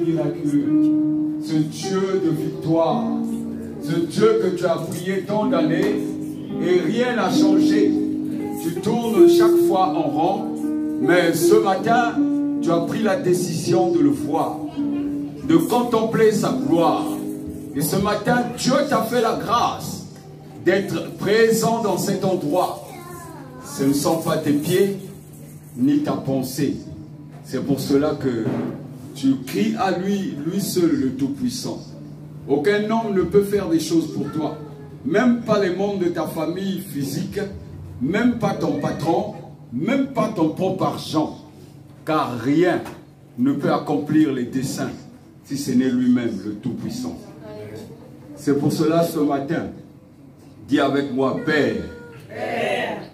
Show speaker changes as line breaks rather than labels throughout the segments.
miraculeux, ce Dieu de victoire, ce Dieu que tu as prié tant d'années et rien n'a changé. Tu tournes chaque fois en rond, mais ce matin, tu as pris la décision de le voir, de contempler sa gloire. Et ce matin, Dieu t'a fait la grâce d'être présent dans cet endroit. Ce ne sont pas tes pieds, ni ta pensée. C'est pour cela que tu cries à lui, lui seul le Tout-Puissant. Aucun homme ne peut faire des choses pour toi. Même pas les membres de ta famille physique, même pas ton patron, même pas ton propre argent. Car rien ne peut accomplir les desseins si ce n'est lui-même le Tout-Puissant. C'est pour cela ce matin, dis avec moi, Père,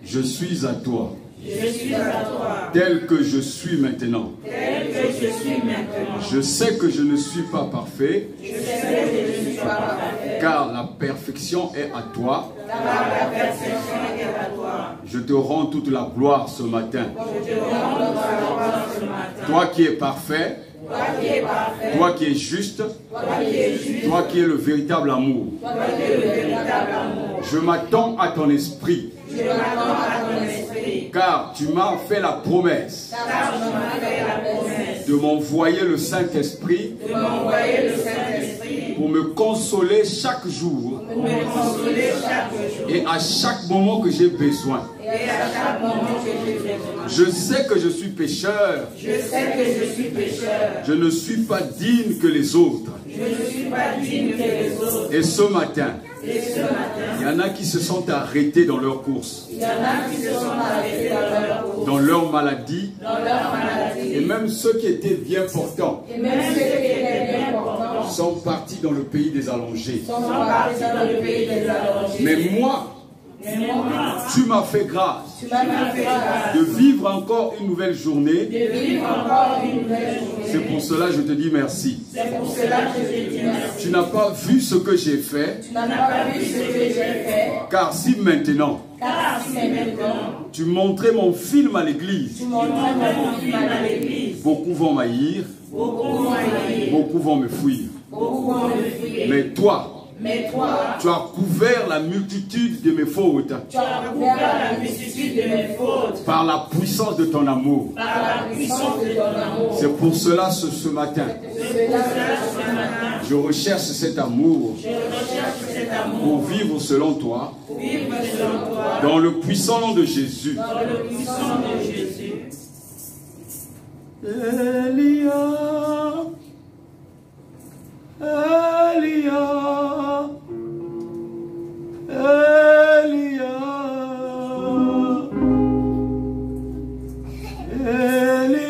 je suis à toi.
Je suis à toi.
Tel que je suis maintenant.
Tel que je suis maintenant.
Je sais que je ne suis pas parfait.
Je sais que je ne suis pas parfait.
Car la perfection est à toi.
Car la perfection est à toi.
Je te rends toute la gloire ce matin.
Je te rends toute la gloire ce matin.
Toi qui es parfait.
Toi qui es parfait.
Toi qui es juste.
Toi qui es juste.
Toi qui es le véritable amour.
Toi qui es le véritable amour.
Je m'attends à ton esprit.
Je m'attends à ton esprit.
Car tu m'as fait la promesse.
Car tu m'as fait la promesse.
De m'envoyer le Saint-Esprit.
De m'envoyer le Saint-Esprit.
Pour me consoler chaque jour.
Pour me consoler chaque jour.
Et à chaque moment que j'ai besoin.
Et à chaque moment que j'ai besoin.
Je sais que je suis pécheur.
Je sais que je suis pécheur.
Je ne suis pas digne que les autres.
Je ne suis pas digne que les autres.
Et ce matin,
il
y en a qui se sont arrêtés dans leur course.
Il y en a qui se sont arrêtés dans leur course.
Dans leur maladie.
Dans leur maladie.
Et même ceux qui étaient bien portants.
Et même ceux qui étaient bien portants.
Sont partis dans le pays des allongés.
Sont partis dans le pays des allongés.
Mais moi, tu m'as fait grâce de vivre encore une nouvelle journée. C'est pour cela que je te dis merci. Tu n'as pas vu ce que j'ai fait. Car si maintenant tu montrais mon film à l'église, beaucoup vont m'haïr, beaucoup vont me fuir. Mais toi, tu as couvert la multitude de mes fautes. Par la puissance de ton amour. C'est pour cela ce matin, je recherche cet amour pour vivre selon toi. Dans le puissant nom de Jésus. Elia, Elia, Elia, Elia,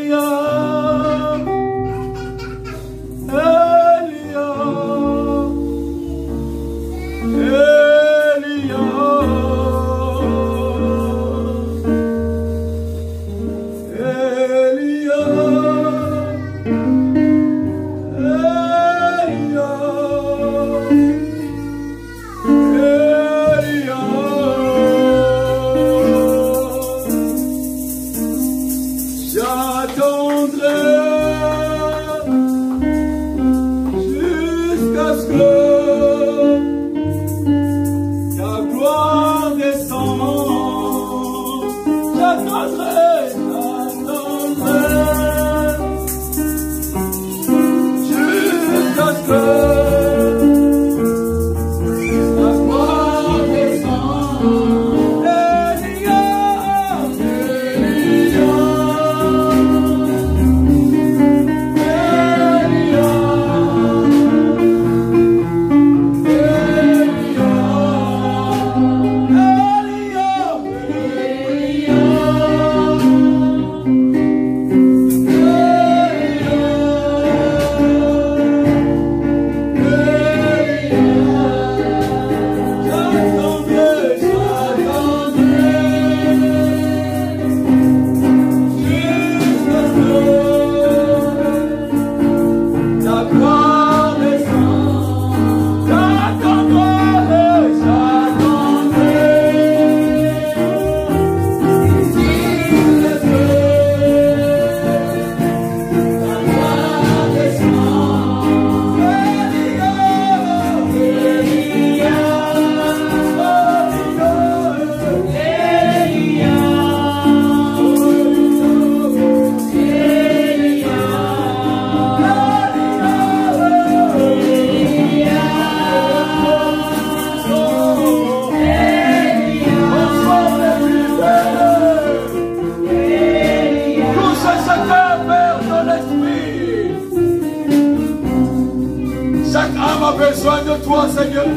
Chaque âme a besoin de toi, Seigneur.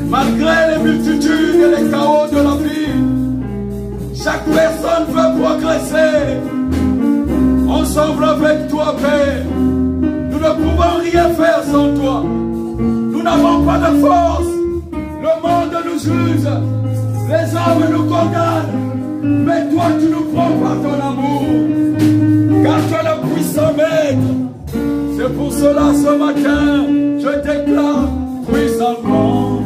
Malgré les multitudes et les chaos de la vie, chaque personne veut progresser. Ensemble avec toi, Père, nous ne pouvons rien faire sans toi. Nous n'avons pas de force. Le monde nous juge. Les hommes nous condamnent. Mais toi, tu nous prends par ton amour. Car tu es le puissant maître. C'est pour cela, ce matin, je déclare puissamment.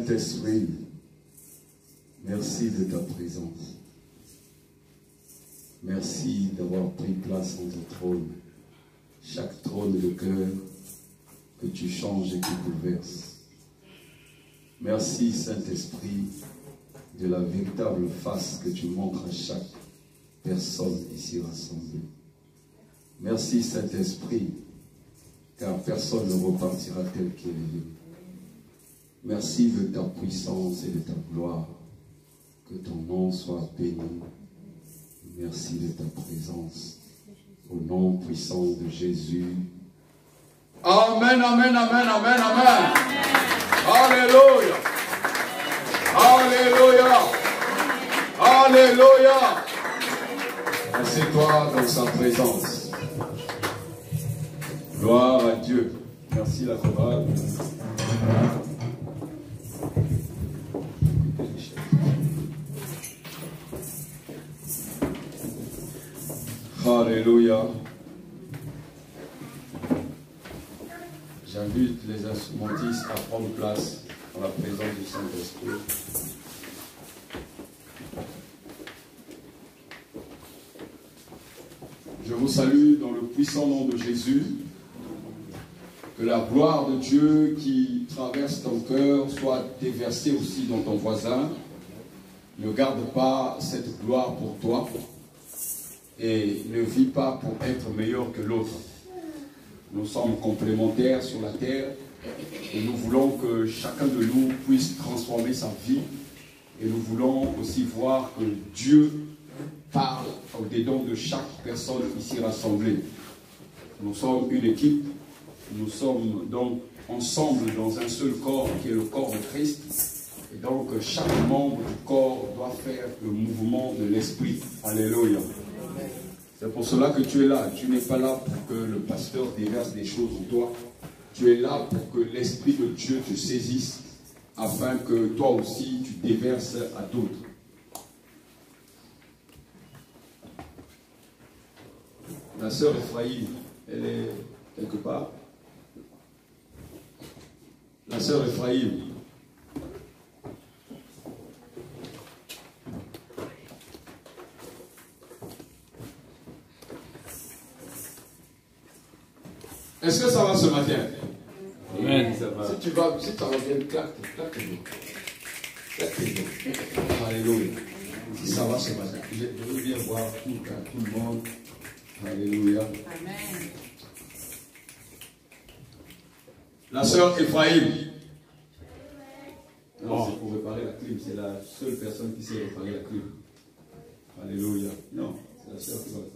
Saint-Esprit, merci de ta présence. Merci d'avoir pris place en ton trône. Chaque trône de cœur que tu changes et que tu bouleverses. Merci Saint-Esprit de la véritable face que tu montres à chaque personne ici rassemblée. Merci Saint-Esprit, car personne ne repartira tel qu'il est venu. Merci de ta puissance et de ta gloire. Que ton nom soit béni. Merci de ta présence. Au nom puissant de Jésus. Amen, amen, amen, amen, amen. Alléluia. Alléluia. Alléluia. Assieds-toi dans sa présence. Gloire à Dieu. Merci la chorale. Alléluia. J'invite les instrumentistes à prendre place dans la présence du Saint-Esprit. Je vous salue dans le puissant nom de Jésus. Que la gloire de Dieu qui traverse ton cœur soit déversée aussi dans ton voisin. Ne garde pas cette gloire pour toi et ne vis pas pour être meilleur que l'autre. Nous sommes complémentaires sur la terre et nous voulons que chacun de nous puisse transformer sa vie et nous voulons aussi voir que Dieu parle au-dedans de chaque personne ici rassemblée. Nous sommes une équipe, nous sommes donc ensemble dans un seul corps qui est le corps de Christ. Et donc chaque membre du corps doit faire le mouvement de l'esprit. Alléluia. C'est pour cela que tu es là. Tu n'es pas là pour que le pasteur déverse des choses en toi. Tu es là pour que l'Esprit de Dieu te saisisse afin que toi aussi tu déverses à d'autres. La sœur Ephraïm, elle est quelque part. La sœur Ephraïm. Est-ce que ça va ce matin?
Amen. Ça va.
Si tu vas, si ça va bien, claque tes doigts. Alléluia. Si ça va ce matin, je veux bien voir tout le monde. Alléluia.
Amen.
La sœur Ephraïm. Non, c'est pour réparer la clim. C'est la seule personne qui sait réparer la clim. Alléluia. Non, c'est la sœur qui va le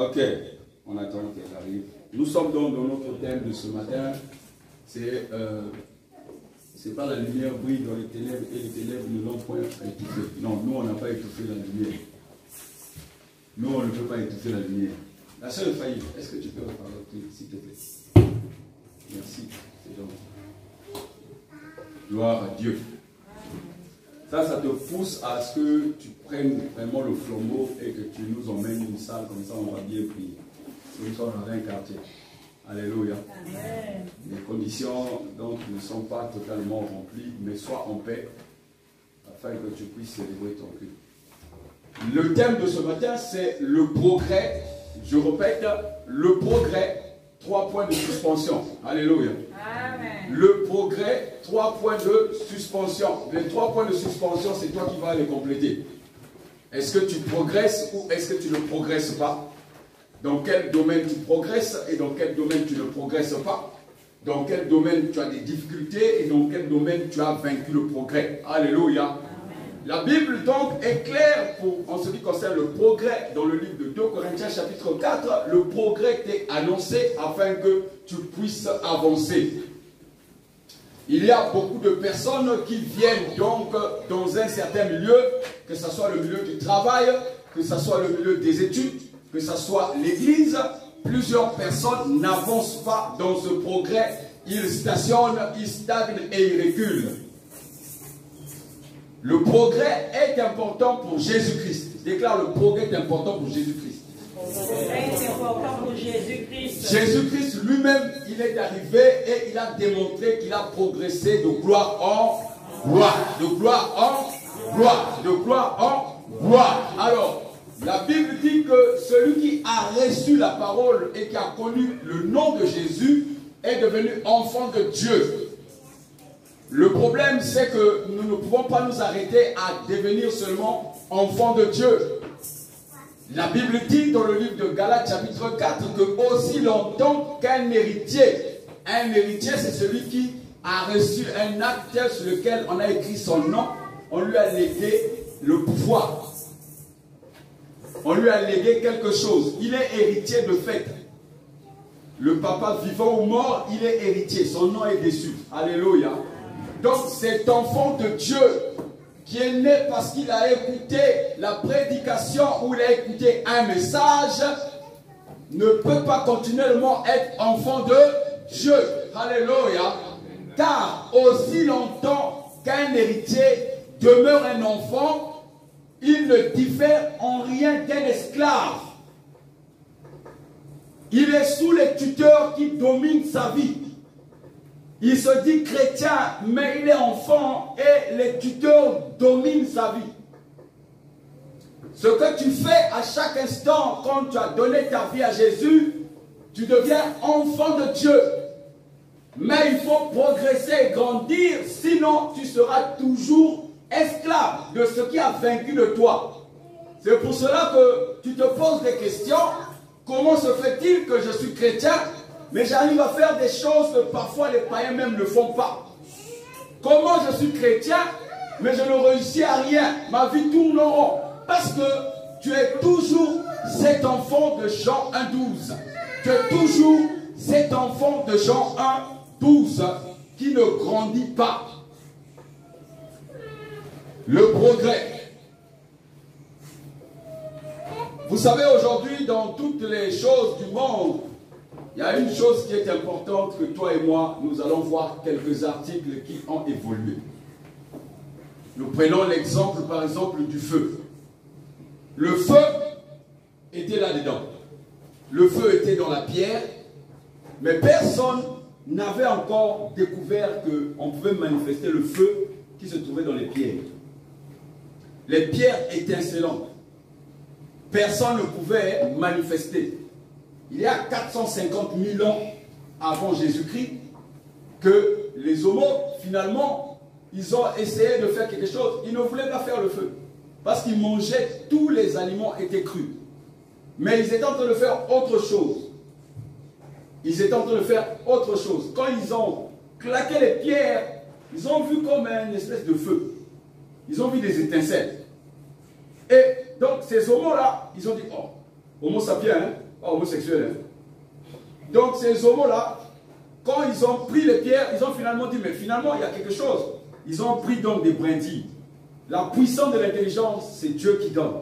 faire. Ok. On attend qu'elle arrive. Nous sommes donc dans notre thème de ce matin. C'est pas la lumière brille dans les ténèbres et les ténèbres ne l'ont point étouffé. Non, nous on n'a pas étouffé la lumière. Nous on ne peut pas étouffer la lumière. La sœur Faïd, est-ce que tu peux reparler s'il te plaît? Merci, c'est gentil. Gloire à Dieu. Ça te pousse à ce que tu prennes vraiment le flambeau et que tu nous emmènes une salle comme ça, on va bien prier. Nous sommes dans un quartier. Alléluia. Amen. Les conditions donc ne sont pas totalement remplies, mais sois en paix afin que tu puisses célébrer ton culte. Le thème de ce matin, c'est le progrès. Je répète, le progrès, 3 points de suspension. Alléluia. Amen. Le progrès, 3 points de suspension. Les 3 points de suspension, c'est toi qui vas les compléter. Est-ce que tu progresses ou est-ce que tu ne progresses pas? Dans quel domaine tu progresses et dans quel domaine tu ne progresses pas? Dans quel domaine tu as des difficultés et dans quel domaine tu as vaincu le progrès? Alléluia. Amen. La Bible donc est claire en ce qui concerne le progrès. Dans le livre de 2 Corinthiens chapitre 4, le progrès t'est annoncé afin que tu puisses avancer. Il y a beaucoup de personnes qui viennent donc dans un certain milieu, que ce soit le milieu du travail, que ce soit le milieu des études, que ce soit l'église. Plusieurs personnes n'avancent pas dans ce progrès. Ils stationnent, ils stagnent et ils reculent. Le progrès est important pour Jésus-Christ. Je déclare, le progrès est important pour Jésus-Christ.
C'est important pour Jésus-Christ.
Jésus-Christ lui-même, il est arrivé et il a démontré qu'il a progressé de gloire en gloire, de gloire en gloire, de gloire en gloire. Alors, la Bible dit que celui qui a reçu la parole et qui a connu le nom de Jésus est devenu enfant de Dieu. Le problème, c'est que nous ne pouvons pas nous arrêter à devenir seulement enfants de Dieu. La Bible dit dans le livre de Galates chapitre 4 que aussi longtemps qu'un héritier c'est celui qui a reçu un acte sur lequel on a écrit son nom, on lui a légué le pouvoir. On lui a légué quelque chose. Il est héritier de fait. Le papa vivant ou mort, il est héritier. Son nom est dessus. Alléluia. Donc cet enfant de Dieu qui est né parce qu'il a écouté la prédication ou il a écouté un message ne peut pas continuellement être enfant de Dieu. Alléluia. Car aussi longtemps qu'un héritier demeure un enfant, il ne diffère en rien d'un esclave. Il est sous les tuteurs qui dominent sa vie. Il se dit chrétien, mais il est enfant et les tuteurs dominent sa vie. Ce que tu fais à chaque instant quand tu as donné ta vie à Jésus, tu deviens enfant de Dieu. Mais il faut progresser et grandir, sinon tu seras toujours esclave de ce qui a vaincu de toi. C'est pour cela que tu te poses des questions. Comment se fait-il que je suis chrétien, mais j'arrive à faire des choses que parfois les païens même ne font pas? Comment je suis chrétien, mais je ne réussis à rien? Ma vie tourne en rond. Parce que tu es toujours cet enfant de Jean 1,12. Tu es toujours cet enfant de Jean 1,12 qui ne grandit pas. Le progrès. Vous savez, aujourd'hui, dans toutes les choses du monde, il y a une chose qui est importante que toi et moi, nous allons voir quelques articles qui ont évolué. Nous prenons l'exemple, par exemple, du feu. Le feu était là-dedans. Le feu était dans la pierre, mais personne n'avait encore découvert qu'on pouvait manifester le feu qui se trouvait dans les pierres. Les pierres étincelantes. Personne ne pouvait manifester. Il y a 450 000 ans avant Jésus-Christ que les homos, finalement, ils ont essayé de faire quelque chose. Ils ne voulaient pas faire le feu. Parce qu'ils mangeaient, tous les aliments étaient crus. Mais ils étaient en train de faire autre chose. Ils étaient en train de faire autre chose. Quand ils ont claqué les pierres, ils ont vu comme une espèce de feu. Ils ont vu des étincelles. Et donc ces homos-là, ils ont dit, oh, homo sapiens, hein? Oh, homosexuel. Hein? Donc ces homos-là, quand ils ont pris les pierres, ils ont finalement dit, mais finalement, il y a quelque chose. Ils ont pris donc des brindilles. La puissance de l'intelligence, c'est Dieu qui donne.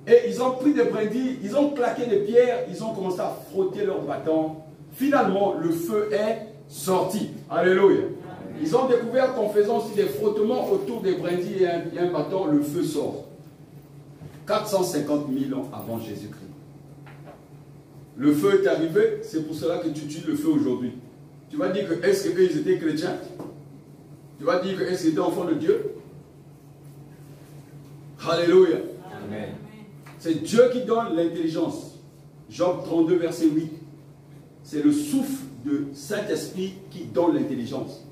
Et ils ont pris des brindilles, ils ont claqué des pierres, ils ont commencé à frotter leurs bâtons. Finalement, le feu est sorti. Alléluia. Ils ont découvert qu'en faisant aussi des frottements autour des brindilles et un bâton, le feu sort. 450 000 ans avant Jésus-Christ. Le feu est arrivé, c'est pour cela que tu tues le feu aujourd'hui. Tu vas dire que est-ce qu'ils étaient chrétiens? Tu vas dire que est-ce qu'ils étaient enfants de Dieu? Alléluia.
Amen.
C'est Dieu qui donne l'intelligence. Job 32, verset 8. C'est le souffle de Saint-Esprit qui donne l'intelligence.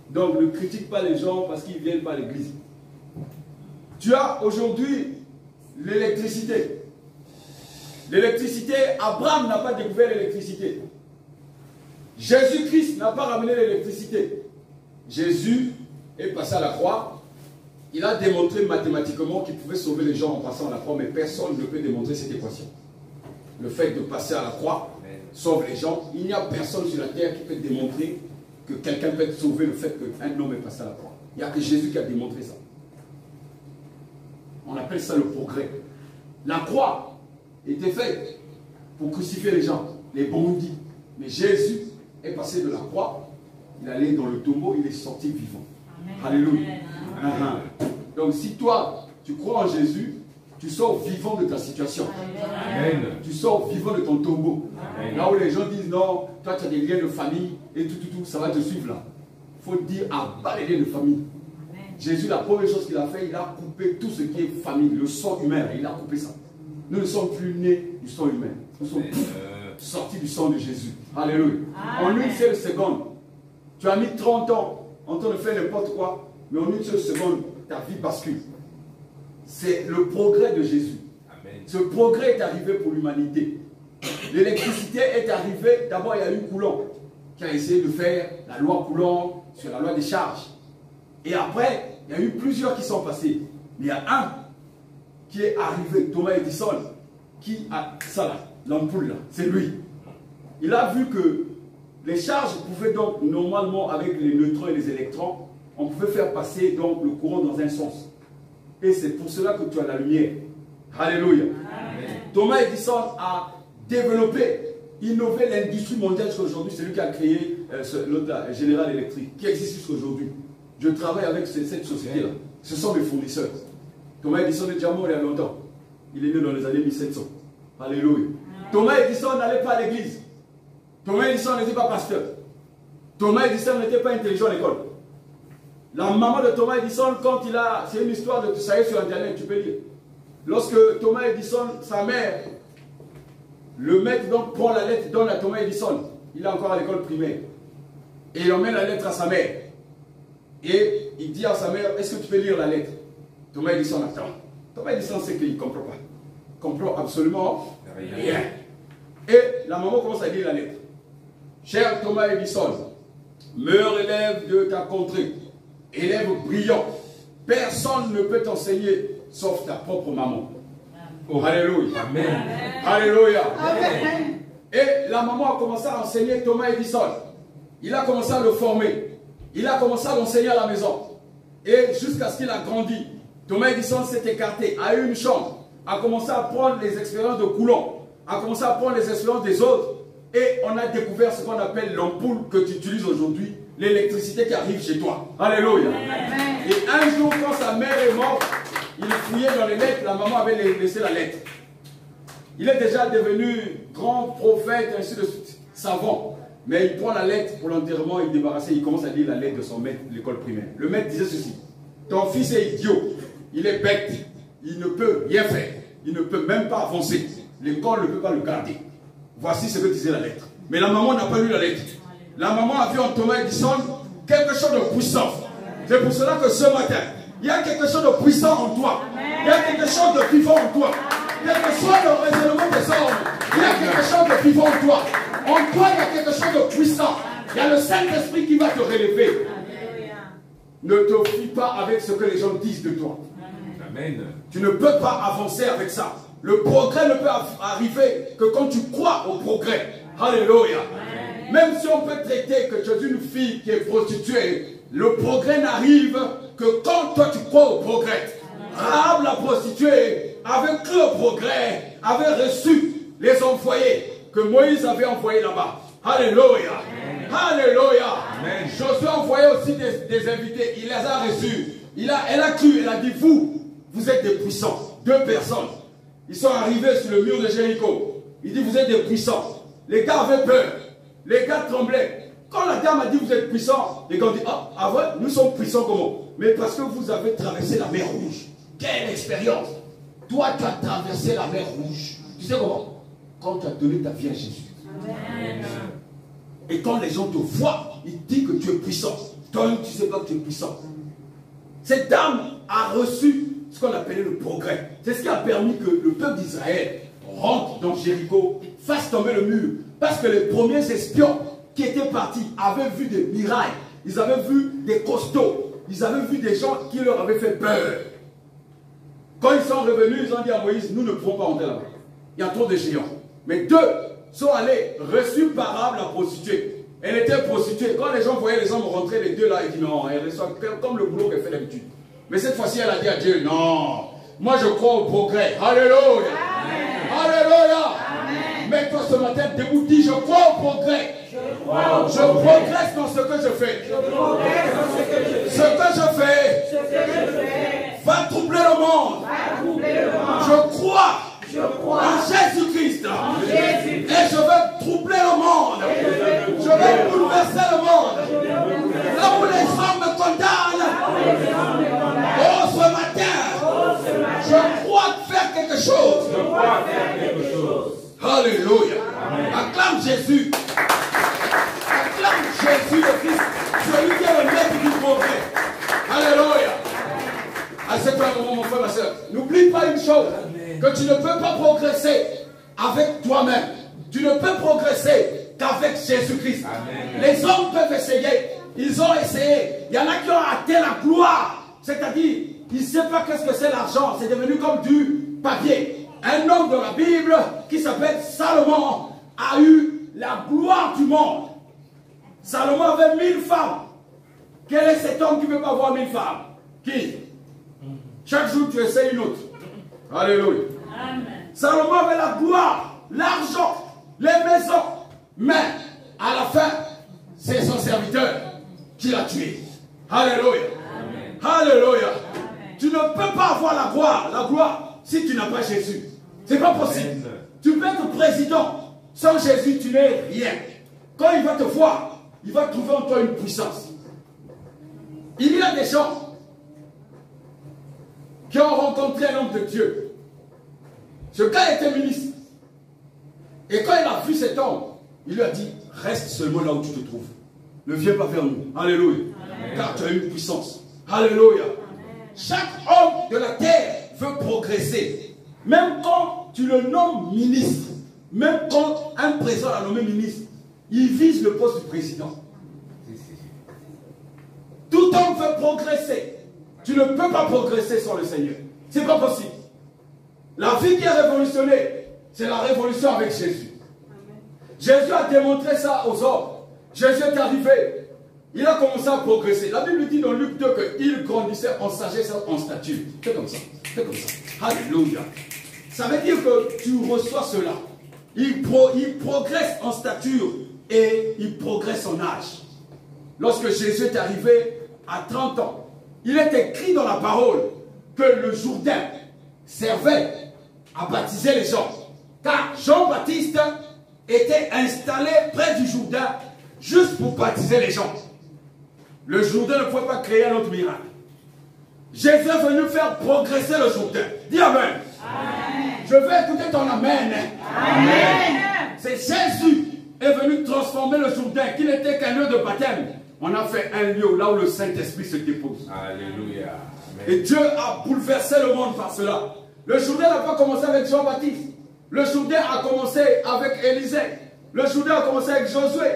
Donc ne critique pas les gens parce qu'ils ne viennent pas à l'église. Tu as aujourd'hui l'électricité. L'électricité, Abraham n'a pas découvert l'électricité. Jésus-Christ n'a pas ramené l'électricité. Jésus est passé à la croix. Il a démontré mathématiquement qu'il pouvait sauver les gens en passant à la croix, mais personne ne peut démontrer cette équation. Le fait de passer à la croix sauve les gens. Il n'y a personne sur la terre qui peut démontrer que quelqu'un peut sauver le fait qu'un homme est passé à la croix. Il n'y a que Jésus qui a démontré ça. On appelle ça le progrès. La croix était faite pour crucifier les gens, les bandits. Mais Jésus est passé de la croix, il est allé dans le tombeau, il est sorti vivant. Amen. Alléluia. Amen. Donc si toi, tu crois en Jésus, Tu sors vivant de ta situation.
Amen.
Tu sors vivant de ton tombeau.
Amen.
Là où les gens disent non, toi tu as des liens de famille et tout, ça va te suivre là. Il faut dire abat les liens de famille. Amen. Jésus, la première chose qu'il a fait, il a coupé tout ce qui est famille, le sang humain, il a coupé ça. Nous ne sommes plus nés du sang humain. Nous sommes sortis du sang de Jésus. Alléluia. En une seule seconde, tu as mis 30 ans en train de faire n'importe quoi, mais en une seule seconde, ta vie bascule. C'est le progrès de Jésus. Amen. Ce progrès est arrivé pour l'humanité. L'électricité est arrivée, d'abord il y a eu Coulomb qui a essayé de faire la loi Coulomb sur la loi des charges. Et après, il y a eu plusieurs qui sont passés. Mais il y a un qui est arrivé, Thomas Edison, qui a ça là, l'ampoule là, c'est lui. Il a vu que les charges pouvaient donc normalement avec les neutrons et les électrons, on pouvait faire passer donc le courant dans un sens. Et c'est pour cela que tu as la lumière. Alléluia. Amen. Thomas Edison a développé, innové l'industrie mondiale jusqu'aujourd'hui. C'est lui qui a créé l'autre General Electric, qui existe jusqu'aujourd'hui. Je travaille avec cette société-là. Ce sont mes fournisseurs. Thomas Edison est déjà mort il y a longtemps. Il est né dans les années 1700. Alléluia. Amen. Thomas Edison n'allait pas à l'église. Thomas Edison n'était pas pasteur. Thomas Edison n'était pas intelligent à l'école. La maman de Thomas Edison, quand il a... C'est une histoire de... Ça y est sur Internet, tu peux lire. Lorsque Thomas Edison, sa mère, le maître donc prend la lettre, donne à Thomas Edison. Il est encore à l'école primaire. Et il emmène la lettre à sa mère. Et il dit à sa mère, est-ce que tu peux lire la lettre? Thomas Edison attend. Thomas Edison sait qu'il ne comprend pas. Il comprend absolument rien. Et la maman commence à lire la lettre. Cher Thomas Edison, meilleur élève de ta contrée, élève brillant, personne ne peut t'enseigner sauf ta propre maman. Oh, alléluia. Amen. Alléluia. Amen. Et la maman a commencé à enseigner Thomas Edison. Il a commencé à le former. Il a commencé à l'enseigner à la maison. Et jusqu'à ce qu'il a grandi, Thomas Edison s'est écarté, a eu une chambre, a commencé à prendre les expériences de Coulomb, a commencé à prendre les expériences des autres. Et on a découvert ce qu'on appelle l'ampoule que tu utilises aujourd'hui, l'électricité qui arrive chez toi. Alléluia. Amen. Et un jour, quand sa mère est morte, il fouillait dans les lettres, la maman avait laissé la lettre. Il est déjà devenu grand prophète, ainsi de suite, savant. Mais il prend la lettre pour l'enterrement, il débarrasse, il commence à lire la lettre de son maître de l'école primaire. Le maître disait ceci: ton fils est idiot, il est bête, il ne peut rien faire, il ne peut même pas avancer. L'école ne peut pas le garder. Voici ce que disait la lettre. Mais la maman n'a pas lu la lettre. La maman a vu en Thomas Edison quelque chose de puissant. C'est pour cela que ce matin, il y a quelque chose de puissant en toi. Il y a quelque chose de vivant en toi. Quel que soit le raisonnement des hommes, il y a quelque chose de vivant en toi. En toi, il y a quelque chose de puissant. Il y a le Saint-Esprit qui va te relever. Ne te fie pas avec ce que les gens disent de toi. Amen. Tu ne peux pas avancer avec ça. Le progrès ne peut arriver que quand tu crois au progrès. Alléluia. Même si on peut traiter que tu es une fille qui est prostituée, le progrès n'arrive que quand toi tu crois au progrès. Rahab la prostituée avait cru au progrès, avait reçu les envoyés que Moïse avait envoyés là-bas. Alléluia. Alléluia. Josué envoyait aussi des invités. Il les a reçus. Elle a cru, elle a dit, vous êtes des puissants. 2 personnes. Ils sont arrivés sur le mur de Jéricho. Il dit, vous êtes des puissants. Les gars avaient peur. Les gars tremblaient. Quand la dame a dit, vous êtes puissants, les gars ont dit, ah ouais, nous sommes puissants comment? Mais parce que vous avez traversé la mer Rouge. Quelle expérience! Toi, tu as traversé la mer Rouge. Tu sais comment? Quand tu as donné ta vie à Jésus. Amen. Et quand les gens te voient, ils disent que tu es puissant. Toi, tu ne sais pas que tu es puissant. Cette dame a reçu ce qu'on appelait le progrès. C'est ce qui a permis que le peuple d'Israël rentre dans Jéricho, fasse tomber le mur. Parce que les premiers espions qui étaient partis avaient vu des mirailles. Ils avaient vu des costauds. Ils avaient vu des gens qui leur avaient fait peur. Quand ils sont revenus, ils ont dit à Moïse, nous ne pouvons pas rentrer là-bas. Il y a trop de géants. Mais 2 sont allés, reçus par Rahab la prostituée. Elle était prostituée. Quand les gens voyaient les hommes rentrer, les 2 là, ils disent non, elle reçoit comme le boulot qu'elle fait d'habitude. Mais cette fois-ci, elle a dit à Dieu, non, moi je crois au progrès. Alléluia. Amen. Alléluia. Amen. Mets-toi ce matin debout, dis, je crois au progrès. Je progresse dans ce que je fais. Ce que je fais va troubler le monde. Je bouleverser le monde. Là où les hommes me condamnent. Oh, ce matin, je crois faire quelque chose. Alléluia. Acclame Jésus. Acclame Jésus le Christ. Celui qui est le maître du progrès. Alléluia. Assieds-toi un moment, mon frère, ma soeur. N'oublie pas une chose. Que tu ne peux pas progresser avec toi-même. Tu ne peux progresser qu'avec Jésus-Christ. Les hommes peuvent essayer. Ils ont essayé. Il y en a qui ont atteint la gloire. C'est-à-dire, ils ne savent pas qu'est-ce que c'est l'argent. C'est devenu comme du papier. Un homme de la Bible qui s'appelle Salomon a eu la gloire du monde. Salomon avait 1000 femmes. Quel est cet homme qui ne veut pas avoir 1000 femmes? Qui? Chaque jour, tu essaies une autre. Alléluia. Amen. Salomon avait la gloire, l'argent, les maisons. Mais, à la fin, c'est son serviteur qui l'a tué. Alléluia. Amen. Alléluia. Amen. Tu ne peux pas avoir la gloire, si tu n'as pas Jésus. C'est pas possible. Amen. Tu peux être président. Sans Jésus, tu n'es rien. Quand il va te voir, il va trouver en toi une puissance. Il y a des gens qui ont rencontré un homme de Dieu. Ce gars était ministre. Et quand il a vu cet homme, il lui a dit, reste seulement là où tu te trouves. Ne viens pas vers nous. Alléluia. Amen. Car tu as une puissance. Alléluia. Amen. Chaque homme de la terre veut progresser. Même quand tu le nommes ministre, même quand un président l'a nommé ministre, il vise le poste du président. Tout homme veut progresser. Tu ne peux pas progresser sans le Seigneur. C'est pas possible. La vie qui est révolutionnée, c'est la révolution avec Jésus. Amen. Jésus a démontré ça aux hommes. Jésus est arrivé. Il a commencé à progresser. La Bible dit dans Luc 2 qu'il grandissait en sagesse et en stature. C'est comme ça. C'est comme ça. Alléluia. Ça veut dire que tu reçois cela. Il progresse en stature et il progresse en âge. Lorsque Jésus est arrivé à 30 ans, il est écrit dans la parole que le Jourdain servait à baptiser les gens. Car Jean-Baptiste était installé près du Jourdain juste pour baptiser les gens. Le Jourdain ne pouvait pas créer un autre miracle. Jésus est venu faire progresser le Jourdain. Dis Amen. Amen. Je veux écouter ton Amen. Amen. C'est Jésus est venu transformer le Jourdain, qui n'était qu'un lieu de baptême. On a fait un lieu là où le Saint-Esprit se dépose. Alléluia. Et Dieu a bouleversé le monde par cela. Le Jourdain n'a pas commencé avec Jean-Baptiste. Le Jourdain a commencé avec Élisée. Le Jourdain a commencé avec Josué.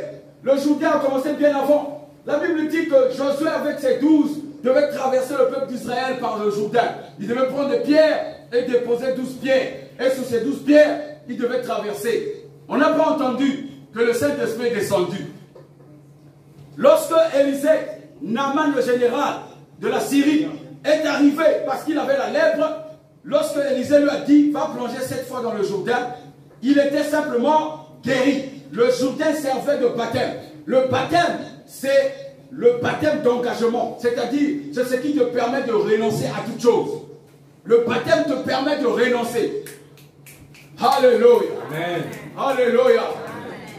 Le Jourdain a commencé bien avant. La Bible dit que Josué avec ses 12 devait traverser le peuple d'Israël par le Jourdain. Il devait prendre des pierres et déposer 12 pierres. Et sur ces 12 pierres, il devait traverser. On n'a pas entendu que le Saint-Esprit est descendu. Lorsque Élisée, Naaman le général de la Syrie, est arrivé parce qu'il avait la lèpre, lorsque Élisée lui a dit, va plonger 7 fois dans le Jourdain, il était simplement guéri. Le Jourdain servait de baptême. Le baptême, c'est le baptême d'engagement. C'est-à-dire, c'est ce qui te permet de renoncer à toute chose. Le baptême te permet de renoncer. Alléluia. Amen. Alléluia.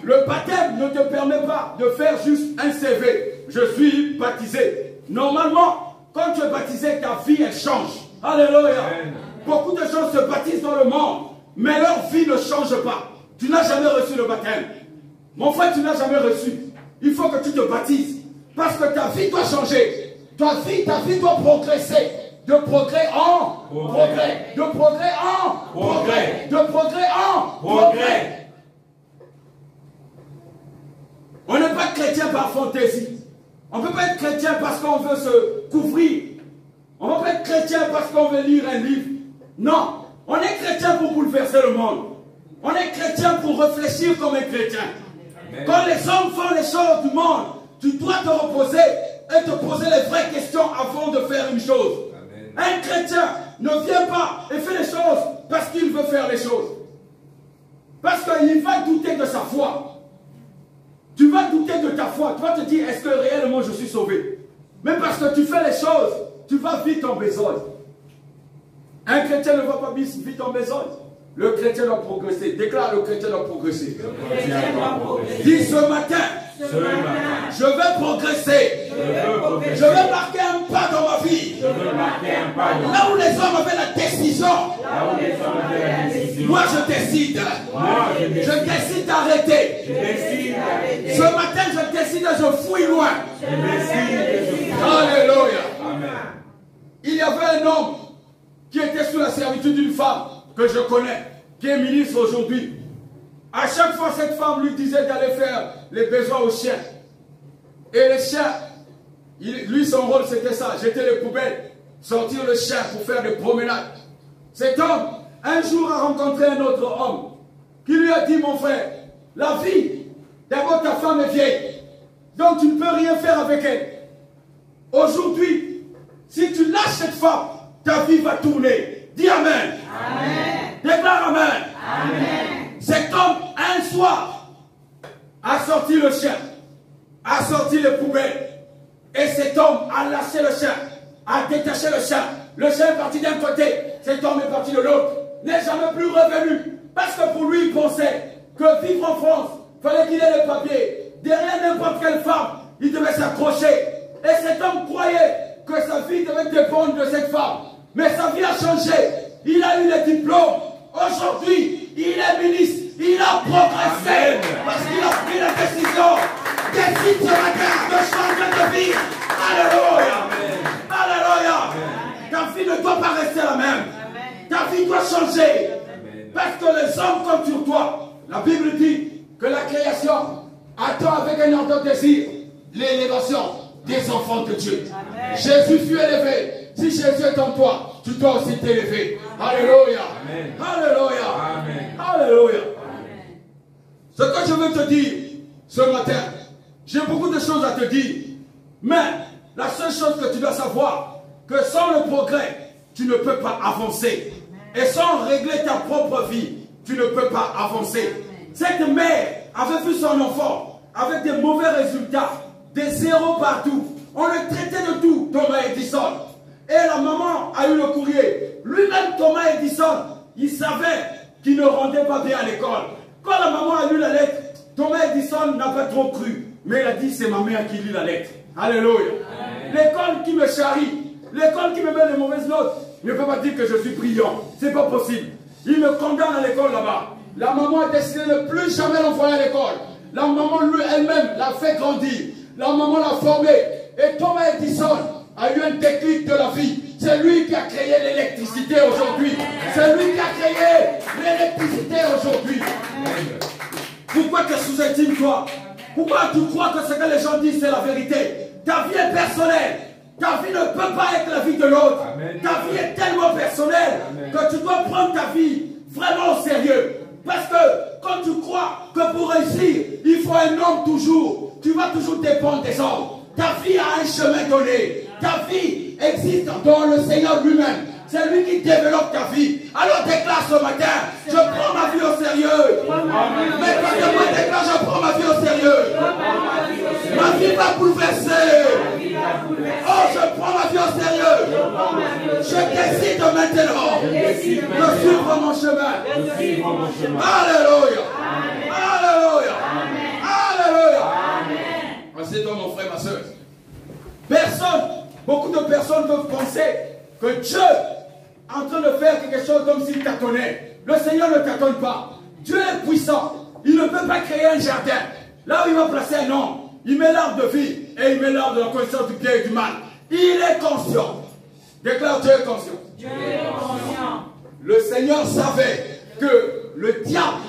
Le baptême ne te permet pas de faire juste un CV. Je suis baptisé. Normalement, quand tu es baptisé, ta vie, elle change. Alléluia. Amen. Beaucoup de gens se baptisent dans le monde, mais leur vie ne change pas. Tu n'as jamais reçu le baptême. Mon frère, tu n'as jamais reçu. Il faut que tu te baptises. Parce que ta vie doit changer. Ta vie doit progresser. De progrès en progrès. De progrès en progrès. De progrès en progrès. On n'est pas chrétien par fantaisie. On ne peut pas être chrétien parce qu'on veut se couvrir. On ne peut pas être chrétien parce qu'on veut lire un livre. Non. On est chrétien pour bouleverser le monde. On est chrétien pour réfléchir comme un chrétien. Amen. Quand les hommes font les choses du monde, tu dois te reposer et te poser les vraies questions avant de faire une chose. Amen. Un chrétien ne vient pas et fait les choses parce qu'il veut faire les choses. Parce qu'il va douter de sa foi. Tu vas douter de ta foi. Tu vas te dire, est-ce que réellement je suis sauvé? Mais parce que tu fais les choses, tu vas vite en besogne. Un chrétien ne va pas vite en besogne. Le chrétien doit progresser. Déclare, le chrétien doit progresser. Dis ce matin, veux progresser. Je veux marquer un pas dans ma vie. Là où les hommes avaient la décision. Moi je décide. Je décide d'arrêter. Ce matin je décide, je fouille loin. Alléluia. Il y avait un homme qui était sous la servitude d'une femme que je connais, qui est ministre aujourd'hui. À chaque fois, cette femme lui disait d'aller faire les besoins aux chiens. Et les chiens, lui, son rôle, c'était ça. Jeter les poubelles, sortir le chien pour faire des promenades. Cet homme, un jour, a rencontré un autre homme qui lui a dit, mon frère, la vie, d'abord ta femme est vieille, donc tu ne peux rien faire avec elle. Aujourd'hui, si tu lâches cette femme, ta vie va tourner. Dis Amen. Amen. Déclare Amen. Amen. Cet homme, un soir, a sorti le chien, a sorti les poubelles. Et cet homme a lâché le chien, a détaché le chien. Le chien est parti d'un côté, cet homme est parti de l'autre. N'est jamais plus revenu. Parce que pour lui, il pensait que vivre en France, il fallait qu'il ait les papiers. Derrière n'importe quelle femme, il devait s'accrocher. Et cet homme croyait que sa vie devait dépendre de cette femme. Mais sa vie a changé. Il a eu les diplômes. Aujourd'hui, il est ministre. Il a progressé. Amen. Parce qu'il a pris la décision. Décide ce matin de changer de vie. Alléluia. Amen. Alléluia. Amen. Ta vie ne doit pas rester la même. Amen. Ta vie doit changer. Amen. Parce que les hommes comme sur toi, la Bible dit que la création attend avec un ardent désir l'élévation des enfants de Dieu. Amen. Jésus fut élevé. Si Jésus est en toi, tu dois aussi t'élever. Alléluia. Alléluia. Alléluia. Ce que je veux te dire ce matin, j'ai beaucoup de choses à te dire. Mais la seule chose que tu dois savoir, que sans le progrès, tu ne peux pas avancer. Et sans régler ta propre vie, tu ne peux pas avancer. Cette mère avait vu son enfant avec des mauvais résultats, des zéros partout. On le traitait de tout, Thomas Edison. Et la maman a eu le courrier. Lui-même, Thomas Edison, il savait qu'il ne rendait pas bien à l'école. Quand la maman a lu la lettre, Thomas Edison n'a pas trop cru. Mais il a dit, c'est ma mère qui lit la lettre. Alléluia. L'école qui me charrie, l'école qui me met les mauvaises notes, il ne peut pas dire que je suis brillant. C'est pas possible. Il me condamne à l'école là-bas. La maman a décidé de ne plus jamais l'envoyer à l'école. La maman, lui, elle-même, l'a fait grandir. La maman l'a formé. Et Thomas Edison a eu un déclic de la vie. C'est lui qui a créé l'électricité aujourd'hui. C'est lui qui a créé l'électricité aujourd'hui. Pourquoi te sous-estimes-toi? Pourquoi tu crois que ce que les gens disent c'est la vérité? Ta vie est personnelle. Ta vie ne peut pas être la vie de l'autre. Ta vie est tellement personnelle que tu dois prendre ta vie vraiment au sérieux. Parce que quand tu crois que pour réussir, il faut un homme toujours, tu vas toujours dépendre des hommes. Ta vie a un chemin donné. Ta vie existe dans le Seigneur lui-même. C'est lui qui développe ta vie. Alors déclare ce matin, je prends ma vie au sérieux. Mais quand moi déclare, je prends ma vie au sérieux. Ma vie va bouleverser. Oh, je prends ma vie au sérieux. Je décide maintenant de suivre mon chemin. Alléluia. Alléluia. Alléluia. Assieds-toi mon frère, ma soeur. Beaucoup de personnes peuvent penser que Dieu est en train de faire quelque chose comme s'il tâtonnait. Le Seigneur ne tâtonne pas. Dieu est puissant. Il ne peut pas créer un jardin. Là où il va placer un homme, il met l'arbre de vie et il met l'arbre de la connaissance du bien et du mal. Il est conscient. Déclare, Dieu est conscient.
Dieu est conscient.
Le Seigneur savait que le diable,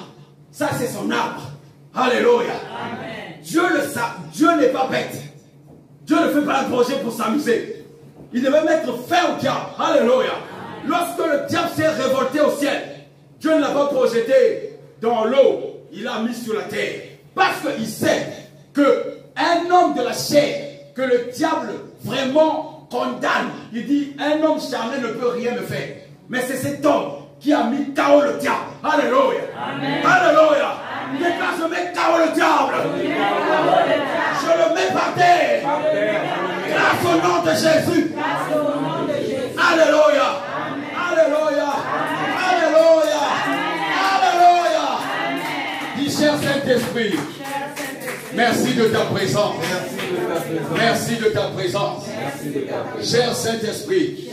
ça c'est son arbre. Alléluia. Amen. Dieu le sait. Dieu n'est pas bête. Dieu ne fait pas un projet pour s'amuser. Il devait mettre fin au diable. Alléluia. Lorsque le diable s'est révolté au ciel, Dieu ne l'a pas projeté dans l'eau. Il l'a mis sur la terre. Parce qu'il sait qu'un homme de la chair, que le diable vraiment condamne. Il dit, un homme charnel ne peut rien me faire. Mais c'est cet homme qui a mis KO le diable. Alléluia. Amen. Alléluia. Déclare, je mets KO le diable. Je le mets par terre. Grâce au nom de Jésus. Alléluia. Alléluia. Alléluia. Alléluia. Dis, cher Saint-Esprit, Merci de ta présence.
Merci de ta présence.
Merci de ta présence.
Merci de ta présence.
Cher Saint-Esprit,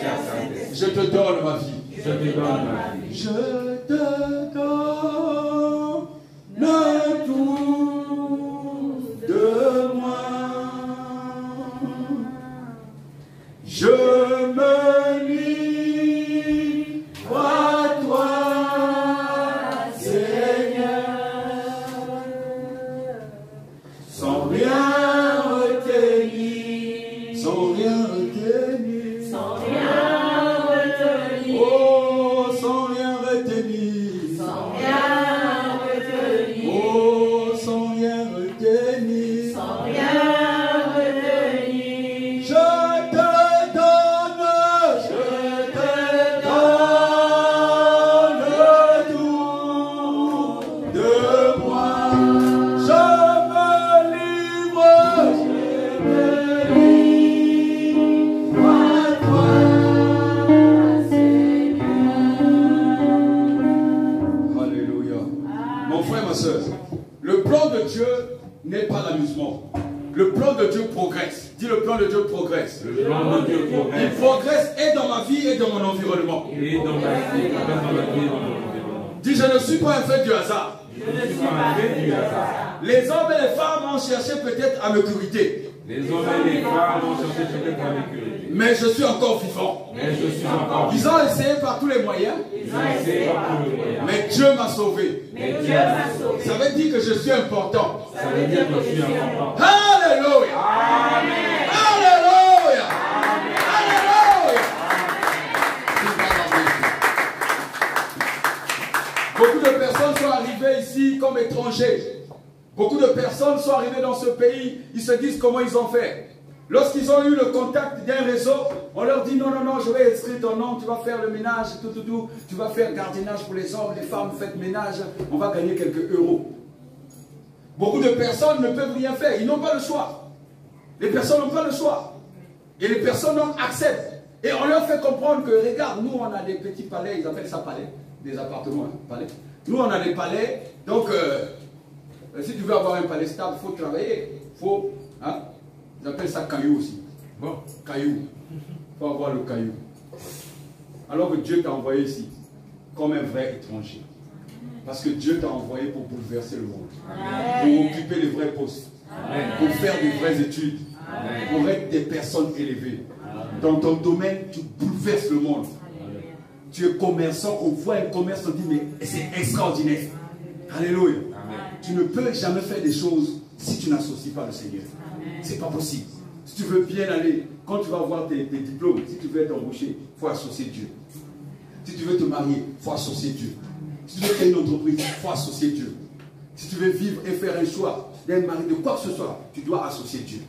je te donne ma vie.
Je te donne ma vie.
Je te donne tout de moi. Je me livre à toi, Seigneur, sans rien retenir, sans rien retenir,
Sans rien retenir.
oh, sans rien retenir,
Sans rien retenir.
oh, sans rien retenir,
Sans rien retenir.
je te donne tout de moi. Je me livre à toi, Alléluia. Mon frère, ma soeur, le plan de Dieu n'est pas l'amusement. Le plan de Dieu progresse. Dis, le plan de Dieu progresse.
Le plan de Dieu
Il
progresse.
progresse et dans ma vie et dans mon environnement.
Et dans ma vie, dans ma vie, dans mon environnement.
Dis, je ne suis pas un fait du hasard.
Je ne suis pas un fait du hasard.
Les hommes et les femmes ont cherché peut-être à me curiter.
Les hommes et les femmes ont cherché peut-être à m'écuriser.
Mais je suis encore vivant.
Mais je suis encore
Ils ont essayé par tous les moyens.
Ils ont essayé par tous les moyens.
Mais Dieu m'a sauvé.
Mais Dieu m'a sauvé.
Ça veut dire que je suis important.
Ça veut dire que je suis important.
Alléluia.
Amen.
Alléluia. Alléluia. Beaucoup de personnes sont arrivées ici comme étrangers. Beaucoup de personnes sont arrivées dans ce pays. Ils se disent comment ils ont fait. Lorsqu'ils ont eu le contact d'un réseau, on leur dit non, non, non, je vais inscrire ton nom, tu vas faire le ménage, tout, tu vas faire gardiennage pour les hommes, les femmes, faites ménage, on va gagner quelques euros. Beaucoup de personnes ne peuvent rien faire, ils n'ont pas le choix. Les personnes n'ont pas le choix. Et les personnes acceptent. Et on leur fait comprendre que, regarde, nous on a des petits palais, ils appellent ça palais, des appartements, hein, palais. Nous on a des palais, donc si tu veux avoir un palais stable, il faut travailler, il faut, hein, ils appellent ça caillou aussi.
Bon.
Caillou. Il faut avoir le caillou. Alors que Dieu t'a envoyé ici comme un vrai étranger. Parce que Dieu t'a envoyé pour bouleverser le monde. Pour occuper les vrais postes. Pour faire des vraies études. Pour être des personnes élevées. Dans ton domaine, tu bouleverses le monde. Tu es commerçant, on voit un commerce, on dit mais c'est extraordinaire. Alléluia. Tu ne peux jamais faire des choses si tu n'associes pas le Seigneur. C'est pas possible. Si tu veux bien aller, quand tu vas avoir tes diplômes, si tu veux être embauché, il faut associer Dieu. Si tu veux te marier, il faut associer Dieu. Si tu veux créer une entreprise, il faut associer Dieu. Si tu veux vivre et faire un choix d'un mari, de quoi que ce soit, tu dois associer Dieu.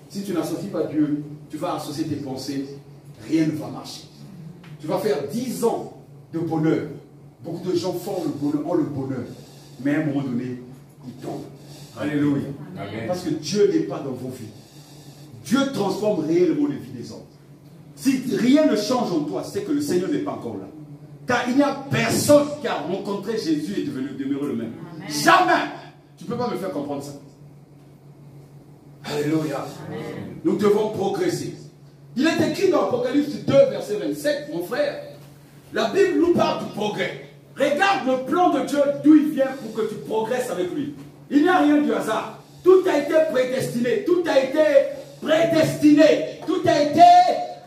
Si tu n'associes pas Dieu, tu vas associer tes pensées, rien ne va marcher. Tu vas faire 10 ans de bonheur. Beaucoup de gens font le bonheur, mais à un moment donné, ils tombent. Alléluia.
Amen.
Parce que Dieu n'est pas dans vos vies. Dieu transforme réellement les vies des hommes. Si rien ne change en toi, c'est que le Seigneur n'est pas encore là. Car il n'y a personne qui a rencontré Jésus et devenu demeuré le même. Amen. Jamais. Tu ne peux pas me faire comprendre ça. Alléluia. Amen. Nous devons progresser. Il est écrit dans Apocalypse 2, verset 27, mon frère. La Bible nous parle du progrès. Regarde le plan de Dieu, d'où il vient pour que tu progresses avec lui. Il n'y a rien du hasard. Tout a été prédestiné. Tout a été prédestiné. Tout a été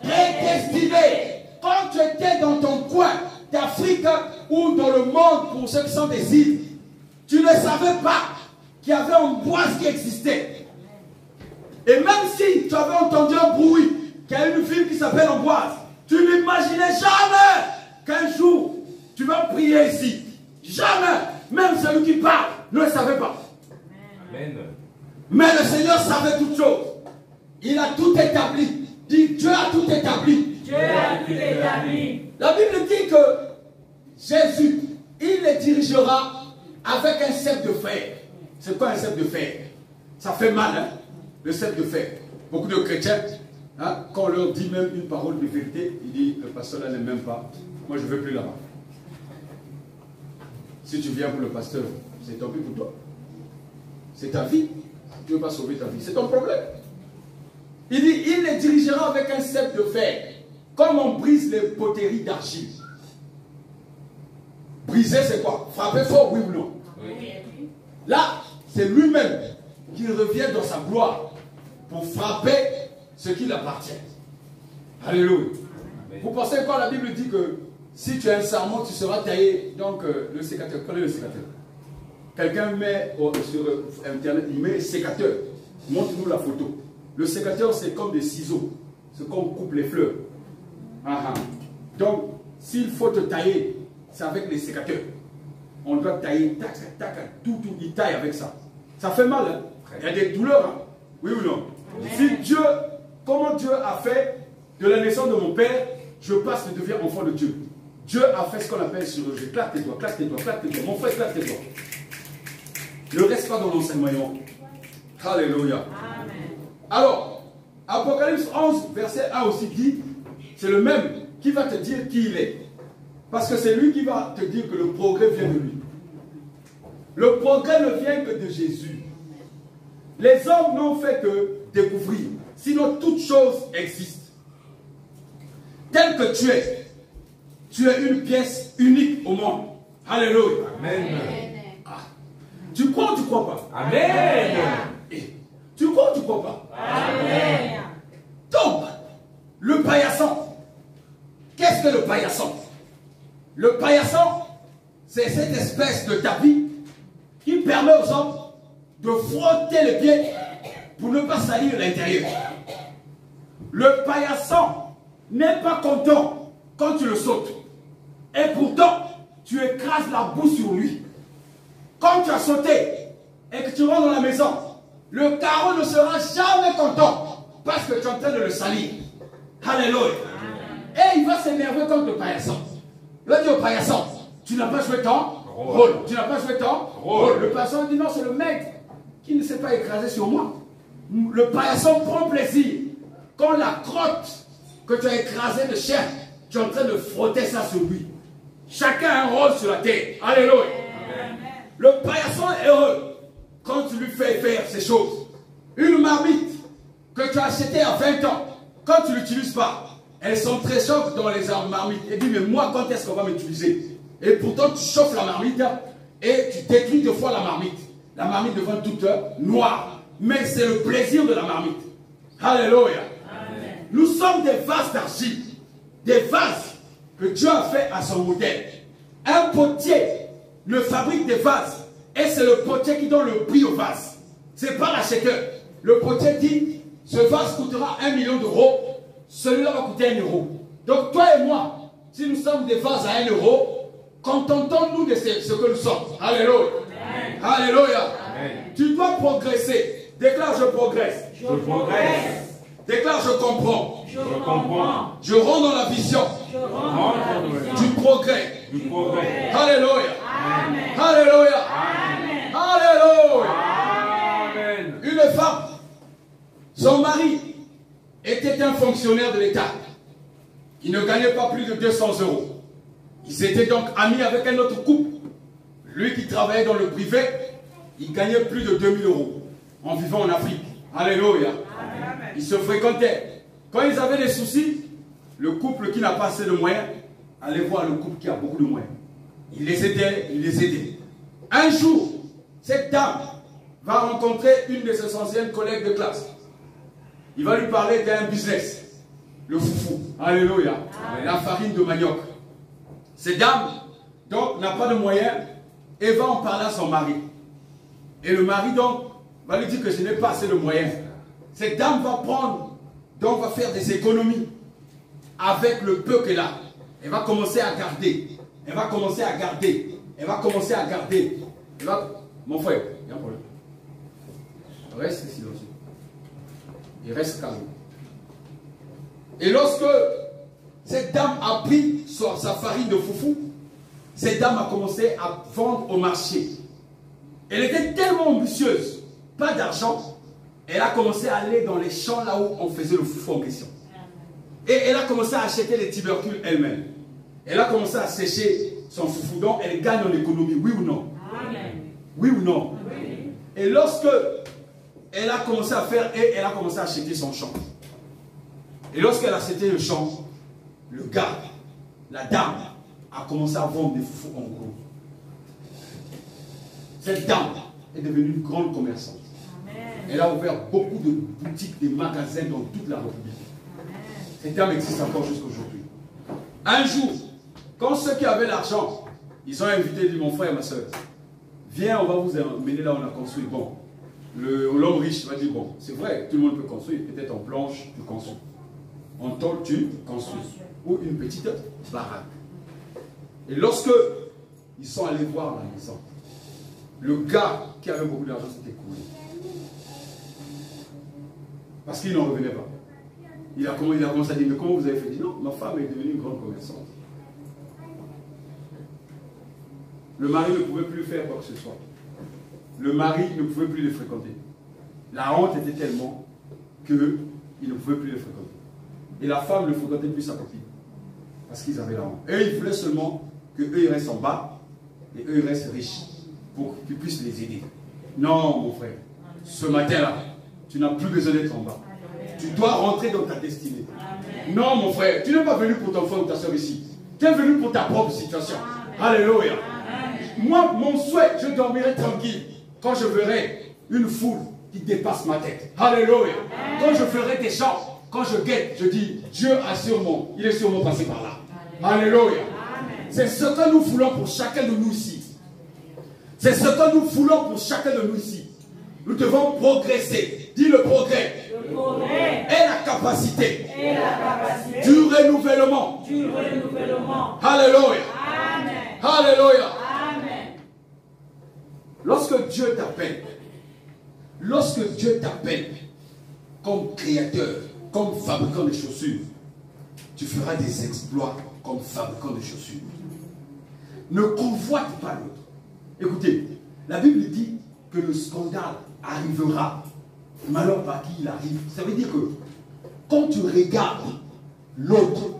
prédestiné. Quand tu étais dans ton coin d'Afrique ou dans le monde, pour ceux qui sont des îles, tu ne savais pas qu'il y avait une boise qui existait. Et même si tu avais entendu un bruit, qu'il y a une ville qui s'appelle Amboise, tu n'imaginais jamais qu'un jour tu vas prier ici. Jamais. Même celui qui parle ne le savait pas.
Amen.
Mais le Seigneur savait toutes choses. Il a tout établi. Dit, Dieu a tout établi.
Dieu a tout établi.
La Bible dit que Jésus, il les dirigera avec un sceptre de fer. C'est quoi un sceptre de fer? Ça fait mal, hein? Le sceptre de fer. Beaucoup de chrétiens, hein, quand on leur dit même une parole de vérité, ils disent, le pasteur là n'aime même pas. Moi, je ne veux plus là-bas. Si tu viens pour le pasteur, c'est tant pis pour toi. C'est ta vie. Dieu va sauver ta vie. C'est ton problème. Il dit, il les dirigera avec un sceptre de fer, comme on brise les poteries d'argile. Briser, c'est quoi? Frapper fort, oui ou non?
Oui.
Là, c'est lui-même qui revient dans sa gloire pour frapper ce qui lui appartient. Alléluia. Vous pensez quoi? La Bible dit que si tu as un sarment, tu seras taillé. Donc, le sécateur, prenez le sécateur. Quelqu'un met sur Internet, il met sécateur. Montre-nous la photo. Le sécateur, c'est comme des ciseaux. C'est comme on coupe les fleurs. Donc, s'il faut te tailler, c'est avec les sécateurs. On doit tailler, tac, tac, tout, il taille avec ça. Ça fait mal, hein? Il y a des douleurs, hein? Oui ou non? Si Dieu, comment Dieu a fait de la naissance de mon père, je passe et deviens enfant de Dieu. Dieu a fait ce qu'on appelle chirurgie. Claque tes doigts, claque tes doigts, claque tes doigts. Mon frère, claque tes doigts. Ne reste pas dans l'enseignement. Alléluia.
Amen.
Alors, Apocalypse 11, verset 1 aussi dit, c'est le même qui va te dire qui il est. Parce que c'est lui qui va te dire que le progrès vient de lui. Le progrès ne vient que de Jésus. Les hommes n'ont fait que découvrir. Sinon, toute chose existe. Tel que tu es une pièce unique au monde. Alléluia.
Amen.
Tu crois ou tu ne crois pas?
Amen.
Tu crois ou tu ne crois pas?
Amen.
Donc, le paillasson. Qu'est-ce que le paillasson? Le paillasson, c'est cette espèce de tapis qui permet aux hommes de frotter les pieds pour ne pas salir l'intérieur. Le paillasson n'est pas content quand tu le sautes. Et pourtant, tu écrases la boue sur lui. Quand tu as sauté et que tu rentres dans la maison, le carreau ne sera jamais content parce que tu es en train de le salir. Alléluia. Et il va s'énerver contre le paillasson. Il va dire au paillasson, tu n'as pas joué ton rôle. Tu n'as pas joué ton rôle. Le paillasson dit non, c'est le mec qui ne s'est pas écrasé sur moi. Le paillasson prend plaisir quand la crotte que tu as écrasée de chair, tu es en train de frotter ça sur lui. Chacun a un rôle sur la terre. Alléluia. Le paillasson est heureux quand tu lui fais faire ces choses. Une marmite que tu as achetée à 20 ans, quand tu ne l'utilises pas, elles sont très chaudes dans les marmites. Et dit, mais moi, quand est-ce qu'on va m'utiliser? Et pourtant, tu chauffes la marmite et tu détruis deux fois la marmite. La marmite devient toute noire. Mais c'est le plaisir de la marmite. Alléluia. Amen. Nous sommes des vases d'argile. Des vases que Dieu a fait à son modèle. Un potier ne fabrique des vases. Et c'est le potier qui donne le prix au vase. Ce n'est pas l'acheteur. Le potier dit, ce vase coûtera 1 million d'euros. Celui-là va coûter 1 euro. Donc toi et moi, si nous sommes des vases à 1 euro, contentons-nous de ce que nous sommes. Alléluia. Amen. Alléluia. Amen. Tu dois progresser. Déclare je progresse.
Je progresse.
Déclare je comprends.
Je comprends.
Je rentre dans la vision.
Je rentre dans la vision.
Du progrès.
Du progrès.
Alléluia.
Amen.
Alléluia.
Amen.
Alléluia.
Amen.
Une femme, son mari était un fonctionnaire de l'État. Il ne gagnait pas plus de 200 euros. Il s'était donc ami avec un autre couple. Lui qui travaillait dans le privé, il gagnait plus de 2000 euros en vivant en Afrique. Alléluia. Amen. Ils se fréquentaient. Quand ils avaient des soucis, le couple qui n'a pas assez de moyens allait voir le couple qui a beaucoup de moyens. Il les aidait, il les aidait. Un jour, cette dame va rencontrer une de ses anciennes collègues de classe. Il va lui parler d'un business, le foufou. Alléluia. Amen. La farine de manioc. Cette dame, donc, n'a pas de moyens et va en parler à son mari. Et le mari, donc, va lui dire que je n'ai pas assez de moyens. Cette dame va prendre, donc, va faire des économies avec le peu qu'elle a. Elle va commencer à garder. Elle va commencer à garder. Elle va commencer à garder. Elle va... Mon frère, il y a un problème. Reste silencieux. Il reste calme. Et lorsque cette dame a pris sa farine de foufou, cette dame a commencé à vendre au marché. Elle était tellement ambitieuse, pas d'argent, elle a commencé à aller dans les champs là où on faisait le foufou en question. Et elle a commencé à acheter les tubercules elle-même. Elle a commencé à sécher son foufou, donc elle gagne en économie, oui ou non?
Amen.
Oui ou non?
Oui.
Et lorsque elle a commencé à faire et elle a commencé à acheter son champ. Et lorsqu'elle a acheté le champ, le gars, la dame, a commencé à vendre des foufous en gros. Cette dame est devenue une grande commerçante. Elle a ouvert beaucoup de boutiques, des magasins dans toute la République. Cette dame existe encore jusqu'à aujourd'hui. Un jour, quand ceux qui avaient l'argent, ils ont invité, dit mon frère, ma soeur, viens, on va vous emmener là où on a construit. Bon, l'homme riche va dire, bon, c'est vrai, tout le monde peut construire, peut-être en planche, tu construis. En tôle, tu construis. Ou une petite baraque. Et lorsque ils sont allés voir la maison, le gars qui avait beaucoup d'argent s'était coulé. Parce qu'il n'en revenait pas. Il a commencé à dire, mais comment vous avez fait? Il dit, non, ma femme est devenue une grande commerçante. Le mari ne pouvait plus faire quoi que ce soit. Le mari ne pouvait plus les fréquenter. La honte était tellement qu'il ne pouvait plus les fréquenter. Et la femme ne fréquentait plus sa copine. Parce qu'ils avaient la honte. Et ils voulaient seulement qu'eux ils restent en bas et eux ils restent riches pour qu'ils puissent les aider. Non, mon frère. Ce matin-là, tu n'as plus besoin d'être en bas. Tu dois rentrer dans ta destinée. Amen. Non, mon frère, tu n'es pas venu pour ton frère ou ta soeur ici. Tu es venu pour ta propre situation. Amen. Alléluia. Amen. Moi, mon souhait, je dormirai tranquille quand je verrai une foule qui dépasse ma tête. Alléluia. Amen. Quand je ferai des chants, quand je guette, je dis, Dieu il est sûrement passé par là. Amen. Alléluia. C'est ce que nous voulons pour chacun de nous ici. C'est ce que nous voulons pour chacun de nous ici. Nous devons progresser. Dis le progrès. Le progrès. Et la capacité. Et la capacité. Du renouvellement. Du renouvellement. Alléluia. Amen. Alléluia. Amen. Lorsque Dieu t'appelle comme créateur, comme fabricant de chaussures, tu feras des exploits comme fabricant de chaussures. Ne convoite pas l'autre. Écoutez, la Bible dit que le scandale arrivera. Malheur par qui il arrive. Ça veut dire que quand tu regardes l'autre,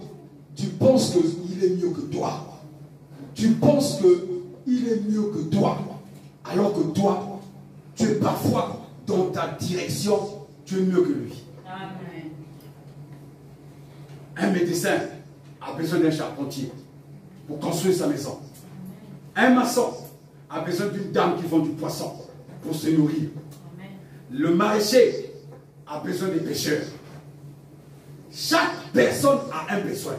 tu penses qu'il est mieux que toi. Tu penses qu'il est mieux que toi. Alors que toi, tu es parfois dans ta direction, tu es mieux que lui. Amen. Un médecin a besoin d'un charpentier pour construire sa maison. Un maçon a besoin d'une dame qui vend du poisson pour se nourrir. Le maraîcher a besoin des pêcheurs. Chaque personne a un besoin.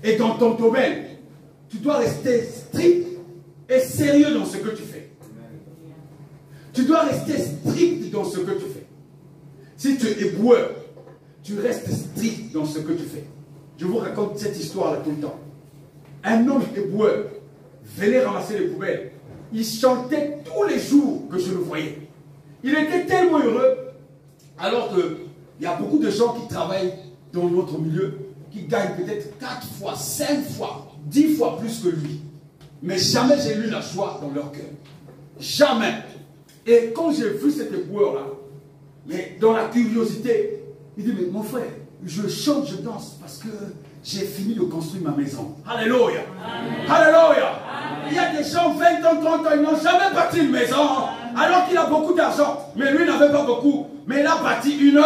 Et dans ton domaine, tu dois rester strict et sérieux dans ce que tu fais. Tu dois rester strict dans ce que tu fais. Si tu es éboueur, tu restes strict dans ce que tu fais. Je vous raconte cette histoire-là tout le temps. Un homme éboueur venait ramasser les poubelles. Il chantait tous les jours que je le voyais. Il était tellement heureux, alors qu'il y a beaucoup de gens qui travaillent dans notre milieu, qui gagnent peut-être 4 fois, 5 fois, 10 fois plus que lui. Mais jamais j'ai lu la joie dans leur cœur. Jamais. Et quand j'ai vu cet éboueur-là, mais dans la curiosité, il dit, mais mon frère, je chante, je danse parce que j'ai fini de construire ma maison. Alléluia. Amen. Alléluia. Amen. Il y a des gens, 20 ans, 30 ans, ils n'ont jamais bâti une maison. Alors qu'il a beaucoup d'argent. Mais lui n'avait pas beaucoup. Mais il a bâti une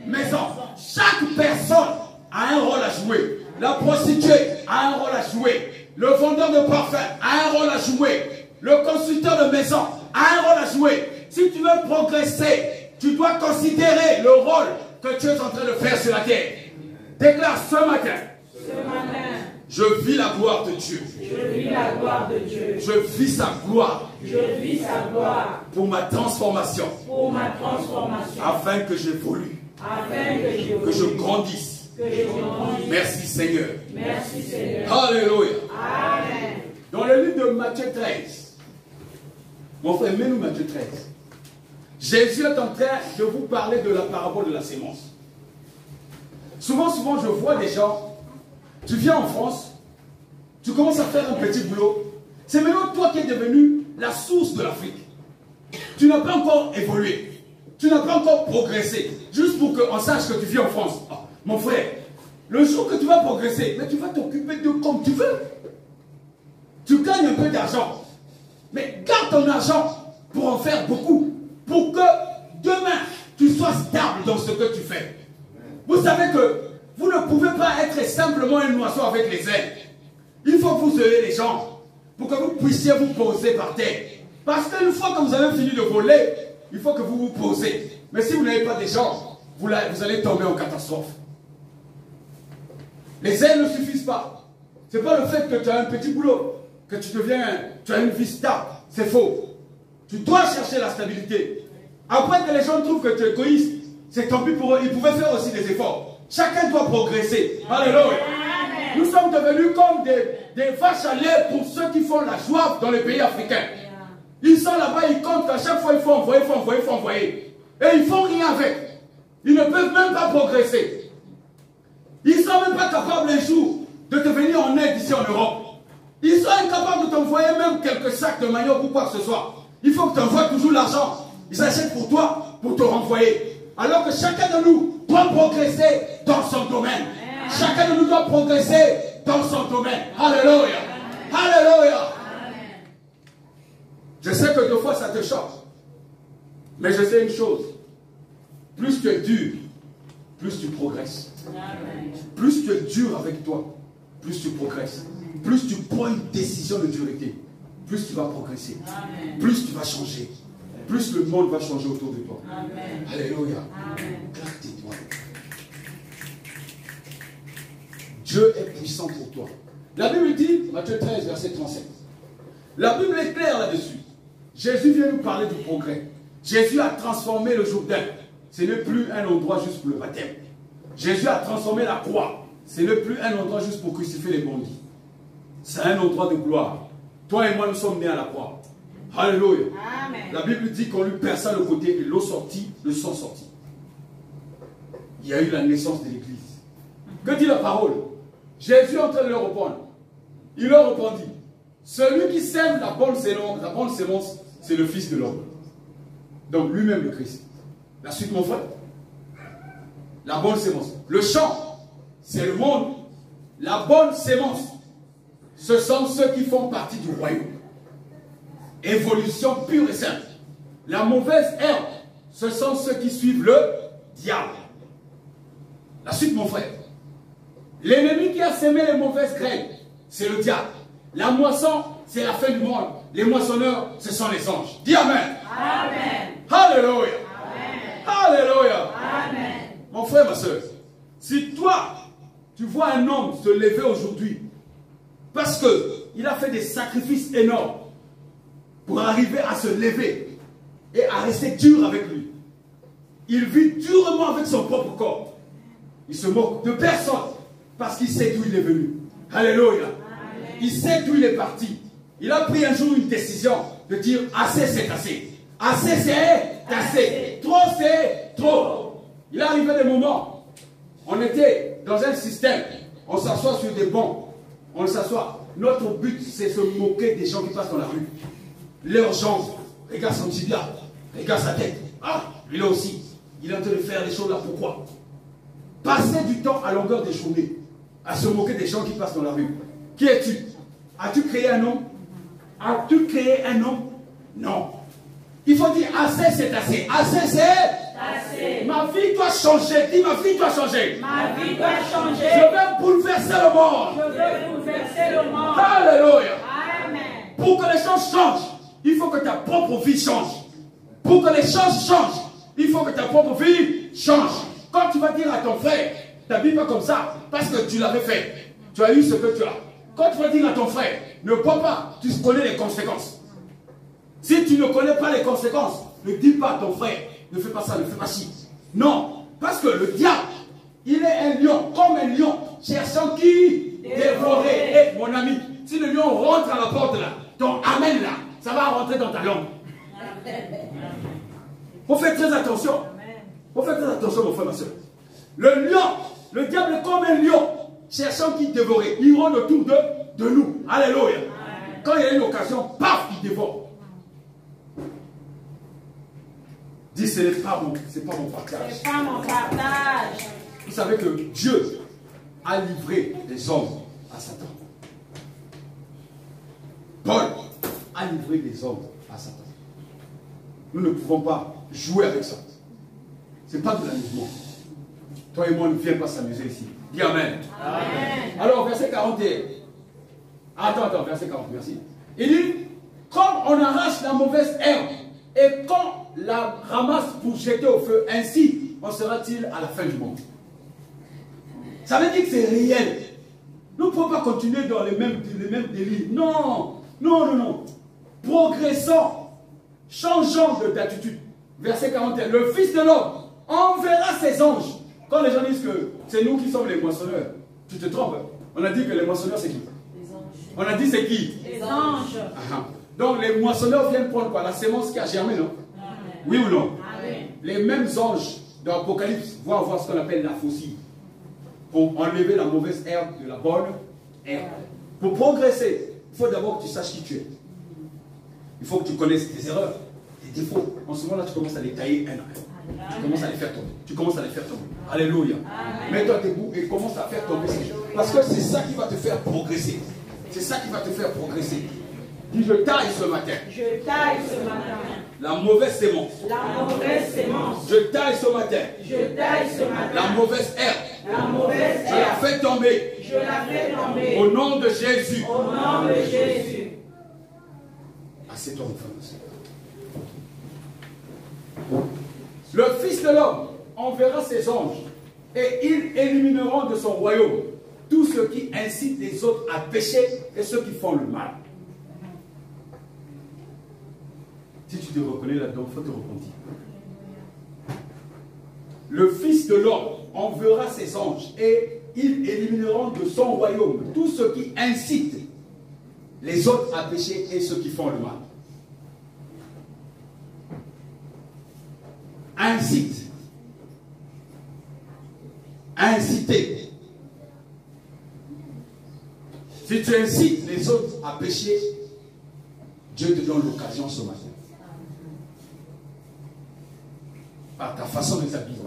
maison. Chaque personne a un rôle à jouer. La prostituée a un rôle à jouer. Le vendeur de parfum a un rôle à jouer. Le constructeur de maison a un rôle à jouer. Si tu veux progresser, tu dois considérer le rôle que tu es en train de faire sur la terre. Déclare ce matin. Je vis la gloire de Dieu.
Je vis la gloire de Dieu.
Je vis sa gloire.
Je vis sa gloire.
Pour ma transformation.
Pour ma transformation.
Afin que j'évolue.
Afin que j'évolue.
Que je grandisse.
Que je grandisse.
Merci Seigneur.
Merci Seigneur.
Alléluia.
Amen.
Dans le livre de Matthieu 13. Mon frère, mets-nous Matthieu 13. Jésus est en train de vous parler de la parabole de la sémence. Souvent, je vois des gens, tu viens en France, tu commences à faire un petit boulot. C'est maintenant toi qui es devenu la source de l'Afrique. Tu n'as pas encore évolué. Tu n'as pas encore progressé. Juste pour qu'on sache que tu vis en France. Oh, mon frère, le jour que tu vas progresser, mais tu vas t'occuper de comme tu veux. Tu gagnes un peu d'argent. Mais garde ton argent pour en faire beaucoup. Pour que demain, tu sois stable dans ce que tu fais. Vous savez que vous ne pouvez pas être simplement un oiseau avec les ailes. Il faut que vous ayez les jambes pour que vous puissiez vous poser par terre. Parce qu'une fois que vous avez fini de voler, il faut que vous vous posez. Mais si vous n'avez pas des jambes, vous allez tomber en catastrophe. Les ailes ne suffisent pas. Ce n'est pas le fait que tu as un petit boulot, que tu as une vie stable. C'est faux. Tu dois chercher la stabilité. Après que les gens trouvent que tu es égoïste, c'est tant pis pour eux. Ils pouvaient faire aussi des efforts. Chacun doit progresser. Alléluia. Nous sommes devenus comme des vaches à lait pour ceux qui font la joie dans les pays africains. Ils sont là-bas, ils comptent qu'à chaque fois il faut envoyer. Et ils ne font rien avec. Ils ne peuvent même pas progresser. Ils ne sont même pas capables un jour de te venir en aide ici en Europe. Ils sont incapables de t'envoyer même quelques sacs de manioc ou quoi que ce soit. Il faut que tu envoies toujours l'argent. Ils achètent pour toi, pour te renvoyer. Alors que chacun de nous doit progresser dans son domaine. Chacun de nous doit progresser dans son domaine. Alléluia. Alléluia. Je sais que deux fois ça te choque. Mais je sais une chose. Plus tu es dur, plus tu progresses. Plus tu es dur avec toi, plus tu progresses. Plus tu prends une décision de dureté, plus tu vas progresser. Plus tu vas changer. Plus le monde va changer autour de toi. Amen. Alléluia. Claque tes doigts. Dieu est puissant pour toi. La Bible dit, Matthieu 13, verset 37. La Bible est claire là-dessus. Jésus vient nous parler du progrès. Jésus a transformé le Jourdain. Ce n'est plus un endroit juste pour le baptême. Jésus a transformé la croix. Ce n'est plus un endroit juste pour crucifier les bandits. C'est un endroit de gloire. Toi et moi, nous sommes nés à la croix. Alléluia. Amen. La Bible dit qu'on lui perça le côté et l'eau sortit, le sang sortit. Il y a eu la naissance de l'Église. Que dit la parole? Jésus est en train de leur répondre. Il leur répondit, celui qui sème la bonne sémence, c'est le Fils de l'homme. Donc lui-même le Christ. La suite, mon frère. La bonne sémence. Le champ, c'est le monde. La bonne sémence, ce sont ceux qui font partie du royaume. Évolution pure et simple. La mauvaise herbe, ce sont ceux qui suivent le diable. La suite, mon frère. L'ennemi qui a sémé les mauvaises graines, c'est le diable. La moisson, c'est la fin du monde. Les moissonneurs, ce sont les anges. Dis Amen. Amen. Alléluia. Amen. Alléluia. Amen. Mon frère, ma soeur, si toi, tu vois un homme se lever aujourd'hui, parce qu'il a fait des sacrifices énormes pour arriver à se lever et à rester dur avec lui. Il vit durement avec son propre corps. Il se moque de personne parce qu'il sait d'où il est venu. Alléluia. Il sait d'où il est parti. Il a pris un jour une décision de dire assez c'est assez. Assez c'est assez. Trop c'est trop. Il est arrivé des moments, on était dans un système, on s'assoit sur des bancs, on s'assoit. Notre but c'est se moquer des gens qui passent dans la rue. Leurs jambes, regarde son tibia, regarde sa tête. Ah, lui là aussi, il est en train de faire des choses là, pourquoi? Passer du temps à longueur des journées à se moquer des gens qui passent dans la rue. Qui es-tu? As-tu créé un homme? As-tu créé un homme? Non. Il faut dire assez c'est assez. Assez c'est assez. Ma vie doit changer. Dis ma vie doit changer.
Ma vie doit changer.
Je vais bouleverser le monde.
Je veux bouleverser le monde.
Alléluia.
Amen.
Pour que les choses changent, il faut que ta propre vie change. Pour que les choses changent, il faut que ta propre vie change. Quand tu vas dire à ton frère, t'habilles pas comme ça, parce que tu l'avais fait. Tu as eu ce que tu as. Quand tu vas dire à ton frère, ne bois pas, tu connais les conséquences. Si tu ne connais pas les conséquences, ne dis pas à ton frère, ne fais pas ça, ne fais pas ci. Non, parce que le diable, il est un lion, comme un lion, cherchant qui dévorer. Et mon ami, si le lion rentre à la porte là, ton amen là, ça va rentrer dans ta langue. Faut faire très attention. Faut faire très attention, mon frère, ma soeur. Le lion, le diable est comme un lion, cherchant qui dévorer. Il rôde autour de nous. Alléluia. Quand il y a une occasion, paf, il dévore. Dis, ce n'est pas mon partage.
C'est pas mon partage.
Vous savez que Dieu a livré les hommes à Satan. Paul a livré les hommes à Satan. Nous ne pouvons pas jouer avec ça. Ce n'est pas de l'amusement. Toi et moi, on ne vient pas s'amuser ici. Dis Amen.
Amen.
Alors, verset 41. Attends, verset 40, merci. Il dit, comme on arrache la mauvaise herbe, et quand la ramasse pour jeter au feu, ainsi en sera-t-il à la fin du monde. Ça veut dire que c'est réel. Nous ne pouvons pas continuer dans les mêmes délits. Non. Progressons. Changeons d'attitude. Verset 41. Le Fils de l'homme enverra ses anges. Quand les gens disent que c'est nous qui sommes les moissonneurs, tu te trompes. On a dit que les moissonneurs, c'est qui?
Les anges.
On a dit c'est qui?
Les anges.
Donc les moissonneurs viennent prendre quoi? La sémence qui a germé, non?
Amen.
Oui ou non?
Amen.
Les mêmes anges de l'Apocalypse vont avoir ce qu'on appelle la faucille. Pour enlever la mauvaise herbe de la bonne herbe. Pour progresser, il faut d'abord que tu saches qui tu es. Il faut que tu connaisses tes erreurs, tes défauts. En ce moment-là, tu commences à les tailler un à un. Tu commences à les faire tomber. Tu commences à les faire tomber. Alléluia. Mets-toi debout et commence à faire tomber. Parce que c'est ça qui va te faire progresser. C'est ça qui va te faire progresser. Dis, je taille ce matin.
Je taille ce matin
La mauvaise sémence.
la mauvaise sémence.
Je taille ce matin.
Je taille ce matin
La mauvaise herbe.
la mauvaise
Je la
herbe.
fais tomber.
Je la fais tomber
Au nom de Jésus.
au nom de Jésus.
Assieds-toi, mon frère. Le Fils de l'homme enverra ses anges et ils élimineront de son royaume tous ceux qui incitent les autres à pécher et ceux qui font le mal. Si tu te reconnais là-dedans, il faut te repentir. Le Fils de l'homme enverra ses anges et ils élimineront de son royaume tous ceux qui incitent les autres à pécher et ceux qui font le mal. Incite. Inciter. Si tu incites les autres à pécher, Dieu te donne l'occasion ce matin. Par ta façon de t'habiller,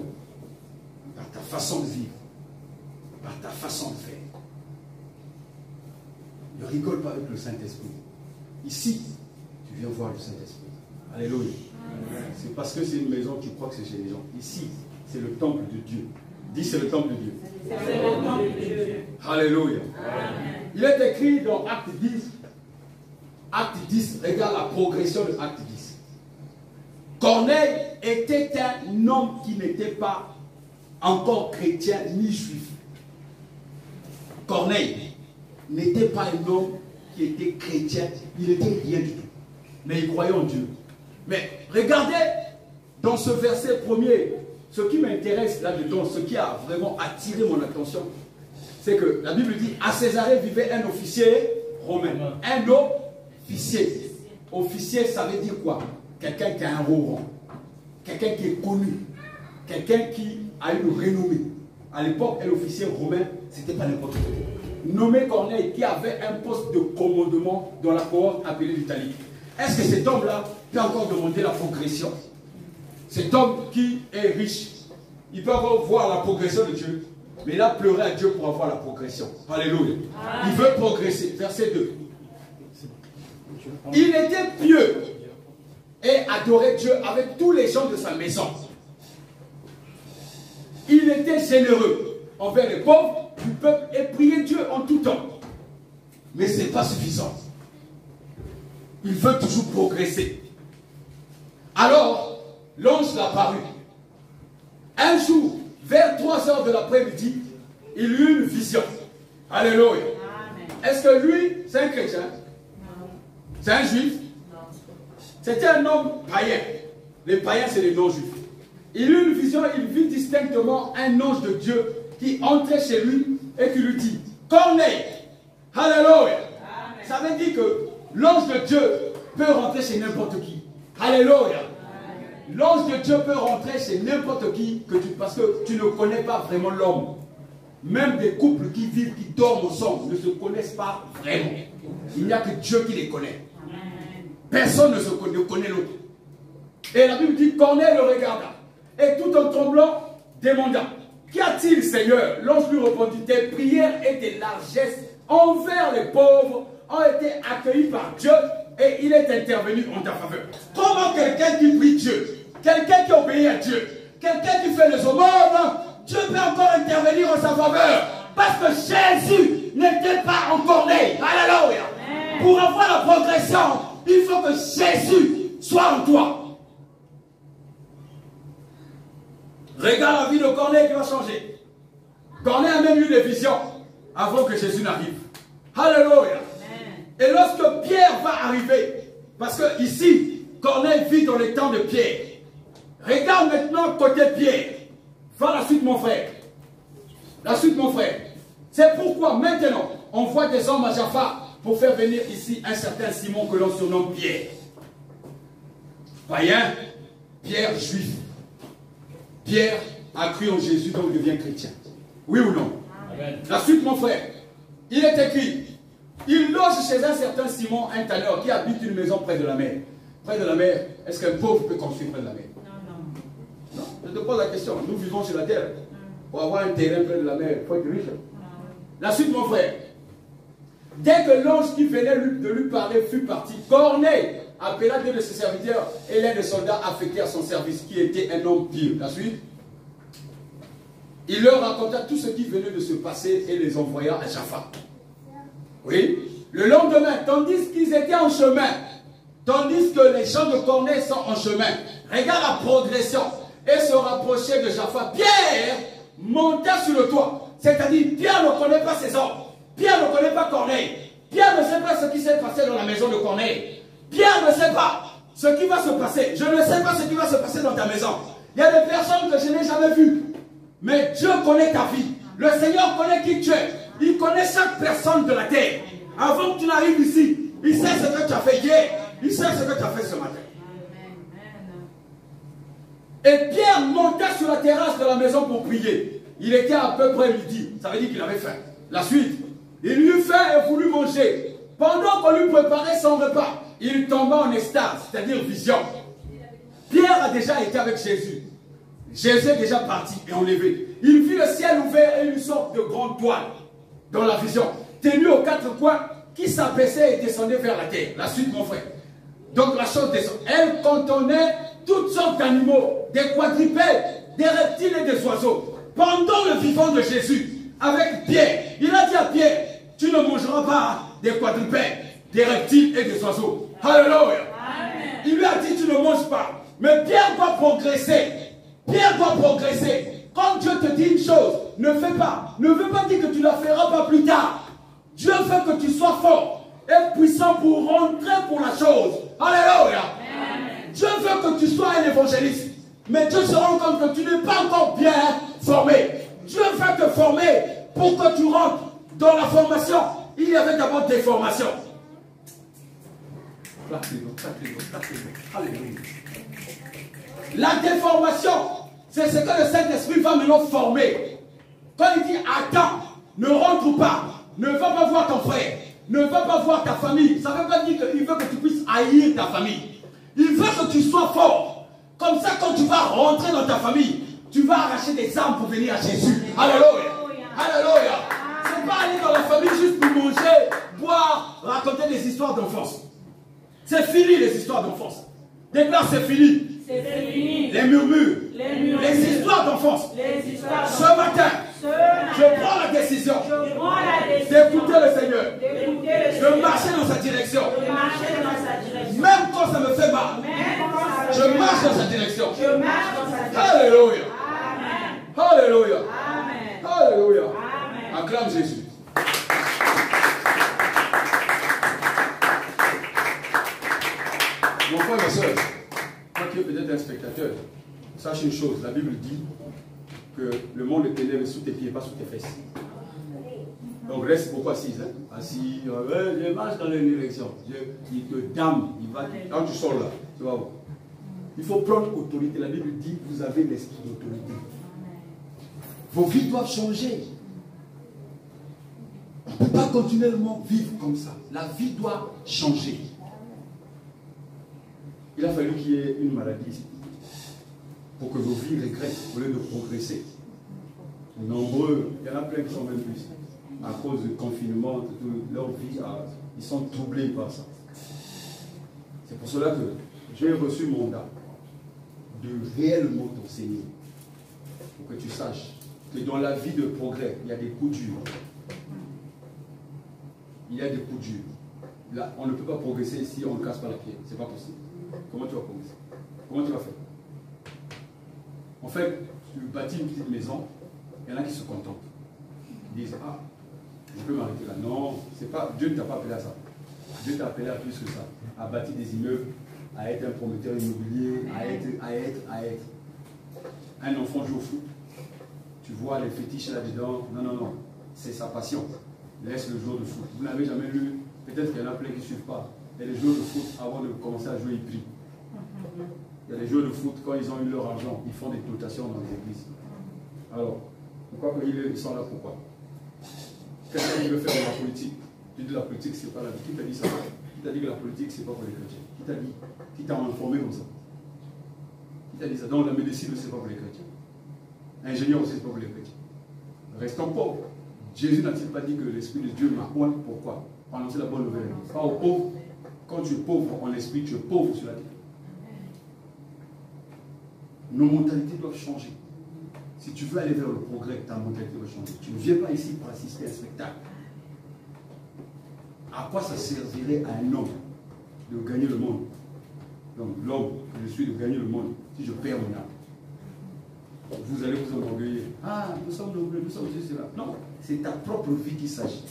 par ta façon de vivre, par ta façon de faire. Ne rigole pas avec le Saint-Esprit. Ici, tu viens voir le Saint-Esprit. Alléluia. C'est parce que c'est une maison que tu crois que c'est chez les gens. Ici, c'est le temple de Dieu. Dis, c'est le temple de Dieu.
C'est le nom de Dieu.
Alléluia.
Amen.
Il est écrit dans Acte 10. Acte 10, regarde la progression de Acte 10. Corneille était un homme qui n'était pas encore chrétien ni juif. Corneille n'était pas un homme qui était chrétien, il n'était rien du tout. Mais il croyait en Dieu. Mais regardez dans ce verset premier, ce qui m'intéresse là-dedans, ce qui a vraiment attiré mon attention, c'est que la Bible dit, à Césarée vivait un officier romain. Un officier. Officier, ça veut dire quoi? Quelqu'un qui a un haut rang. Quelqu'un qui est connu. Quelqu'un qui a une renommée. À l'époque, un officier romain, c'était pas n'importe qui. Nommé Corneille, qui avait un poste de commandement dans la cohorte appelée l'Italie. Est-ce que cet homme-là peut encore demander la progression? Cet homme qui est riche, il peut encore voir la progression de Dieu, mais il a pleuré à Dieu pour avoir la progression. Alléluia. Il veut progresser. Verset 2. Il était pieux et adorait Dieu avec tous les gens de sa maison. Il était généreux envers les pauvres du peuple et priait Dieu en tout temps. Mais ce n'est pas suffisant. Il veut toujours progresser. Alors, l'ange l'a paru. Un jour, vers 3 h de l'après-midi, il eut une vision. Alléluia. Est-ce que lui, c'est un chrétien?
Non.
C'est un juif?
Non.
C'était un homme païen. Les païens, c'est les non-juifs. Il eut une vision, il vit distinctement un ange de Dieu qui entrait chez lui et qui lui dit, Corneille. Alléluia. Ça veut dire que l'ange de Dieu peut rentrer chez n'importe qui. Alléluia. L'ange de Dieu peut rentrer chez n'importe qui parce que tu ne connais pas vraiment l'homme. Même des couples qui vivent, qui dorment ensemble, ne se connaissent pas vraiment. Il n'y a que Dieu qui les connaît. Personne ne connaît l'autre. Et la Bible dit, Corneille le regarda. Et tout en tremblant, demanda, qu'y a-t-il, Seigneur? L'ange lui répondit, tes prières et tes largesses envers les pauvres ont été accueillies par Dieu et il est intervenu en ta faveur. Comment quelqu'un qui prie Dieu, quelqu'un qui obéit à Dieu, quelqu'un qui fait les aumônes, Dieu peut encore intervenir en sa faveur. Parce que Jésus n'était pas encore né. Alléluia. Pour avoir la progression, il faut que Jésus soit en toi. Regarde la vie de Corneille qui va changer. Corneille a même eu des visions avant que Jésus n'arrive. Alléluia. Et lorsque Pierre va arriver, parce que ici, Corneille vit dans les temps de Pierre. Regarde maintenant côté Pierre. Va la suite, mon frère. La suite, mon frère. C'est pourquoi maintenant, on voit des hommes à Jaffa pour faire venir ici un certain Simon que l'on surnomme Pierre. Païen, Pierre juif. Pierre a cru en Jésus, donc devient chrétien. Oui ou non? Amen. La suite, mon frère. Il est écrit, il loge chez un certain Simon, un tanneur, qui habite une maison près de la mer. Près de la mer, est-ce qu'un pauvre peut construire près de la mer? Non. Je te pose la question. Nous vivons sur la terre. Pour avoir un terrain près de la mer, il faut être riche. La suite, mon frère. Dès que l'ange qui venait de lui parler fut parti, Corneille appela deux de ses serviteurs et l'un des soldats affectés à son service, qui était un homme pieux. La suite. Il leur raconta tout ce qui venait de se passer et les envoya à Jaffa. Oui. Le lendemain, tandis qu'ils étaient en chemin, tandis que les gens de Corneille sont en chemin, regarde la progression, et se rapprochait de Jaffa, Pierre monta sur le toit. C'est-à-dire, Pierre ne connaît pas ses hommes. Pierre ne connaît pas Corneille. Pierre ne sait pas ce qui s'est passé dans la maison de Corneille. Pierre ne sait pas ce qui va se passer. Je ne sais pas ce qui va se passer dans ta maison. Il y a des personnes que je n'ai jamais vues. Mais Dieu connaît ta vie. Le Seigneur connaît qui tu es. Il connaît chaque personne de la terre. Avant que tu n'arrives ici, il sait ce que tu as fait hier. Il sait ce que tu as fait ce matin. Et Pierre monta sur la terrasse de la maison pour prier. Il était à peu près midi. Ça veut dire qu'il avait faim. La suite. Il eut faim et voulut manger. Pendant qu'on lui préparait son repas, il tomba en extase, c'est-à-dire vision. Pierre a déjà été avec Jésus. Jésus est déjà parti et enlevé. Il vit le ciel ouvert et une sorte de grande toile dans la vision, tenue aux quatre coins, qui s'abaissait et descendait vers la terre. La suite, mon frère. Donc la chose descend. Elle contenait toutes sortes d'animaux, des quadrupèdes, des reptiles et des oiseaux. Pendant le vivant de Jésus, avec Pierre, il a dit à Pierre, tu ne mangeras pas des quadrupèdes, des reptiles et des oiseaux. Alléluia. Il lui a dit, tu ne manges pas. Mais Pierre doit progresser. Pierre doit progresser. Quand Dieu te dit une chose, ne fais pas. Ne veut pas dire que tu la feras pas plus tard. Dieu veut que tu sois fort et puissant pour rentrer pour la chose. Alléluia. Dieu veut que tu sois un évangéliste. Mais Dieu se rend compte que tu n'es pas encore bien formé. Dieu veut te former pour que tu rentres dans la formation. Il y avait d'abord des formations. La déformation, c'est ce que le Saint-Esprit va maintenant former. Quand il dit attends, ne rentre pas, ne va pas voir ton frère, ne va pas voir ta famille, ça ne veut pas dire qu'il veut que tu puisses haïr ta famille. Il veut que tu sois fort. Comme ça, quand tu vas rentrer dans ta famille, tu vas arracher des armes pour venir à Jésus. Alléluia. Alléluia. C'est pas aller dans la famille juste pour manger, boire, raconter des histoires d'enfance. C'est fini les histoires d'enfance. Déclare c'est fini.
C'est fini.
Les murmures. Les histoires d'enfance. Ce matin, je prends la décision d'écouter le Seigneur. De marcher dans sa direction. Même quand ça me fait mal. Je marche dans sa direction. Alléluia. Alléluia. Alléluia. Acclame Jésus. Mon frère, ma soeur, toi qui es peut-être un spectateur, sache une chose, la Bible dit que le monde est ténèbres sous tes pieds, pas sous tes fesses. Donc reste beaucoup assis, hein? Assis, je marche dans une direction. Il te dame, il va. Quand tu sors là, tu vas voir. Il faut prendre autorité. La Bible dit vous avez l'esprit d'autorité. Vos vies doivent changer. On ne peut pas continuellement vivre comme ça. La vie doit changer. Il a fallu qu'il y ait une maladie pour que vos vies régrettent au lieu de progresser. Nombreux, il y en a plein qui sont même plus. À cause du confinement, leur vie, ils sont troublés par ça. C'est pour cela que j'ai reçu mandat de réellement t'enseigner. pour que tu saches que dans la vie de progrès, il y a des coups durs. Il y a des coups durs. Là, on ne peut pas progresser si on ne casse pas la pierre. Ce n'est pas possible. Comment tu vas progresser? Comment tu vas faire? En fait, tu bâtis une petite maison, il y en a qui se contentent. Ils disent, ah, je peux m'arrêter là. Non, c'est pas, Dieu ne t'a pas appelé à ça. Dieu t'a appelé à plus que ça. À bâtir des immeubles, à être un promoteur immobilier, à être. Un enfant joue au foot. Tu vois les fétiches là-dedans. Non, non, non. C'est sa passion. Laisse le jour de foot. Vous n'avez jamais lu, peut-être qu'il y en a plein qui ne suivent pas. Et les joueurs de foot, avant de commencer à jouer, ils prient. Il y a des joueurs de foot, quand ils ont eu leur argent, ils font des dotations dans les églises. Alors, pourquoi ils sont là? Pourquoi? Quelqu'un qui veut faire de la politique, tu dis la politique, c'est pas la vie. Qui t'a dit ça? Qui t'a dit que la politique, c'est pas pour les chrétiens? Qui t'a dit? Qui t'a informé comme ça? Qui t'a dit ça? Donc la médecine, c'est pas pour les chrétiens. Ingénieur aussi, c'est pas pour les chrétiens. Restons pauvres. Jésus n'a-t-il pas dit que l'Esprit de Dieu m'a point? Pourquoi? Pour annoncer la bonne nouvelle. Pas aux pauvres. Quand tu es pauvre en esprit, tu es pauvre sur la terre. Nos mentalités doivent changer. Si tu veux aller vers le progrès, ta mentalité doit changer. Tu ne viens pas ici pour assister à un spectacle. À quoi ça servirait à un homme de gagner le monde? Donc l'homme que je suis de gagner le monde, si je perds mon âme. Vous allez vous enorgueillir. Ah, nous sommes nobles, nous sommes ceci, cela. Non, c'est ta propre vie qu'il s'agit.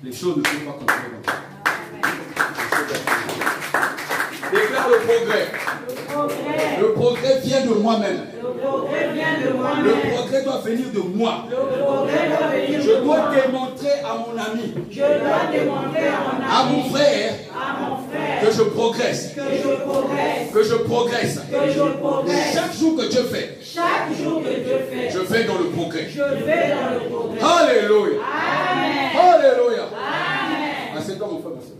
Les choses ne sont pas continuer comme ça. Déclare le progrès. Le progrès vient de moi-même.
Le progrès vient de moi-même.
Le progrès doit venir de moi.
Le progrès doit venir de
Je dois
moi.
démontrer à mon ami,
Je dois démontrer à mon ami,
à mon frère,
à mon frère,
que je progresse.
que je progresse.
Que je progresse.
Que je progresse.
Chaque jour que Dieu fait,
Chaque jour que Dieu fait,
je vais dans le progrès.
je vais dans le progrès.
Alléluia.
Amen.
Alléluia.
Amen.
Assieds-toi, mon frère, ma soeur.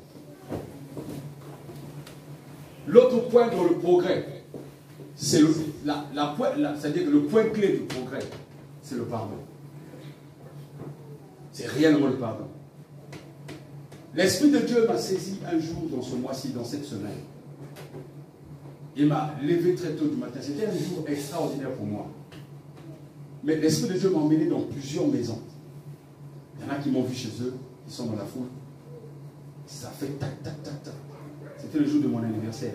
L'autre point dans le progrès, c'est c'est-à-dire que le point clé du progrès, c'est le pardon. C'est réellement le pardon. L'Esprit de Dieu m'a saisi un jour dans ce mois-ci, dans cette semaine. Il m'a levé très tôt du matin. C'était un jour extraordinaire pour moi. Mais l'Esprit de Dieu m'a emmené dans plusieurs maisons. Il y en a qui m'ont vu chez eux, qui sont dans la foule. Ça fait tac, tac, tac, tac. C'était le jour de mon anniversaire.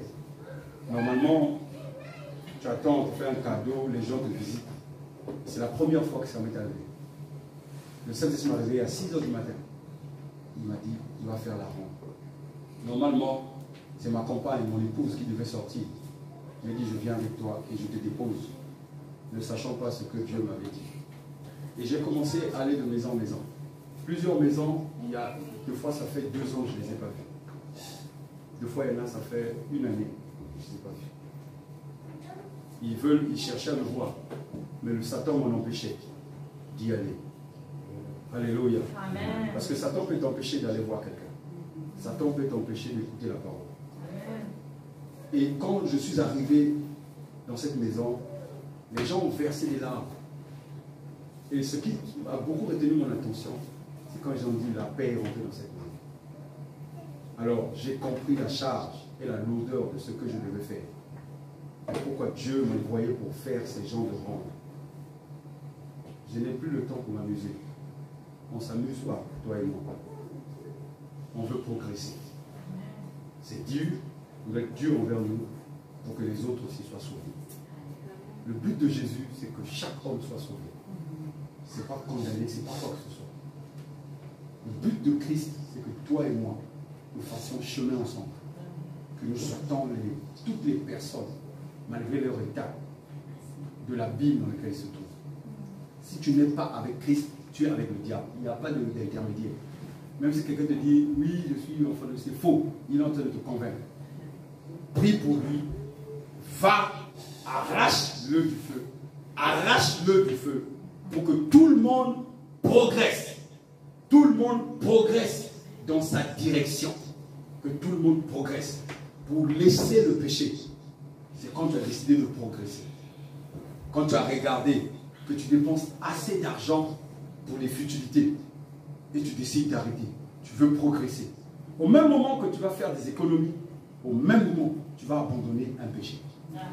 Normalement, tu attends, tu fais un cadeau, les gens te visitent. C'est la première fois que ça m'est arrivé. Le Saint-Esprit m'a réveillé à 6 h du matin. Il m'a dit, il va faire la ronde. Normalement, c'est ma compagne, mon épouse qui devait sortir. Il m'a dit, je viens avec toi et je te dépose, ne sachant pas ce que Dieu m'avait dit. Et j'ai commencé à aller de maison en maison. Plusieurs maisons, il y a 2 fois, ça fait 2 ans que je ne les ai pas vues. 2 fois, il y en a, ça fait 1 année que je ne les ai pas vues. Ils cherchaient à me voir, mais le Satan m'en empêchait d'y aller. Alléluia.
Amen.
Parce que Satan peut t'empêcher d'aller voir quelqu'un. Satan peut t'empêcher d'écouter la parole.
Amen.
Et quand je suis arrivé dans cette maison, les gens ont versé des larmes. Et ce qui a beaucoup retenu mon attention, c'est quand ils ont dit la paix est rentrée dans cette maison. Alors j'ai compris la charge et la lourdeur de ce que je devais faire. Et pourquoi Dieu m'envoyait pour faire ces gens de ronde. Je n'ai plus le temps pour m'amuser. On s'amuse pas, toi et moi. On veut progresser. C'est dur, on doit être dur envers nous pour que les autres aussi soient sauvés. Le but de Jésus, c'est que chaque homme soit sauvé. Ce n'est pas condamné, ce n'est pas quoi que ce soit. Le but de Christ, c'est que toi et moi, nous fassions chemin ensemble. Que nous sortons toutes les personnes, malgré leur état, de l'abîme dans lequel ils se trouvent. Si tu n'es pas avec Christ, tu es avec le diable. Il n'y a pas d'intermédiaire. Même si quelqu'un te dit, oui, je suis enfant de Dieu, c'est faux. Il est en train de te convaincre. Prie pour lui. Va, arrache-le du feu. Arrache-le du feu. Pour que tout le monde progresse. Tout le monde progresse dans sa direction. Que tout le monde progresse. Pour laisser le péché. C'est quand tu as décidé de progresser. Quand tu as regardé que tu dépenses assez d'argent pour les futilités et tu décides d'arrêter. Tu veux progresser. Au même moment que tu vas faire des économies, au même moment, tu vas abandonner un péché.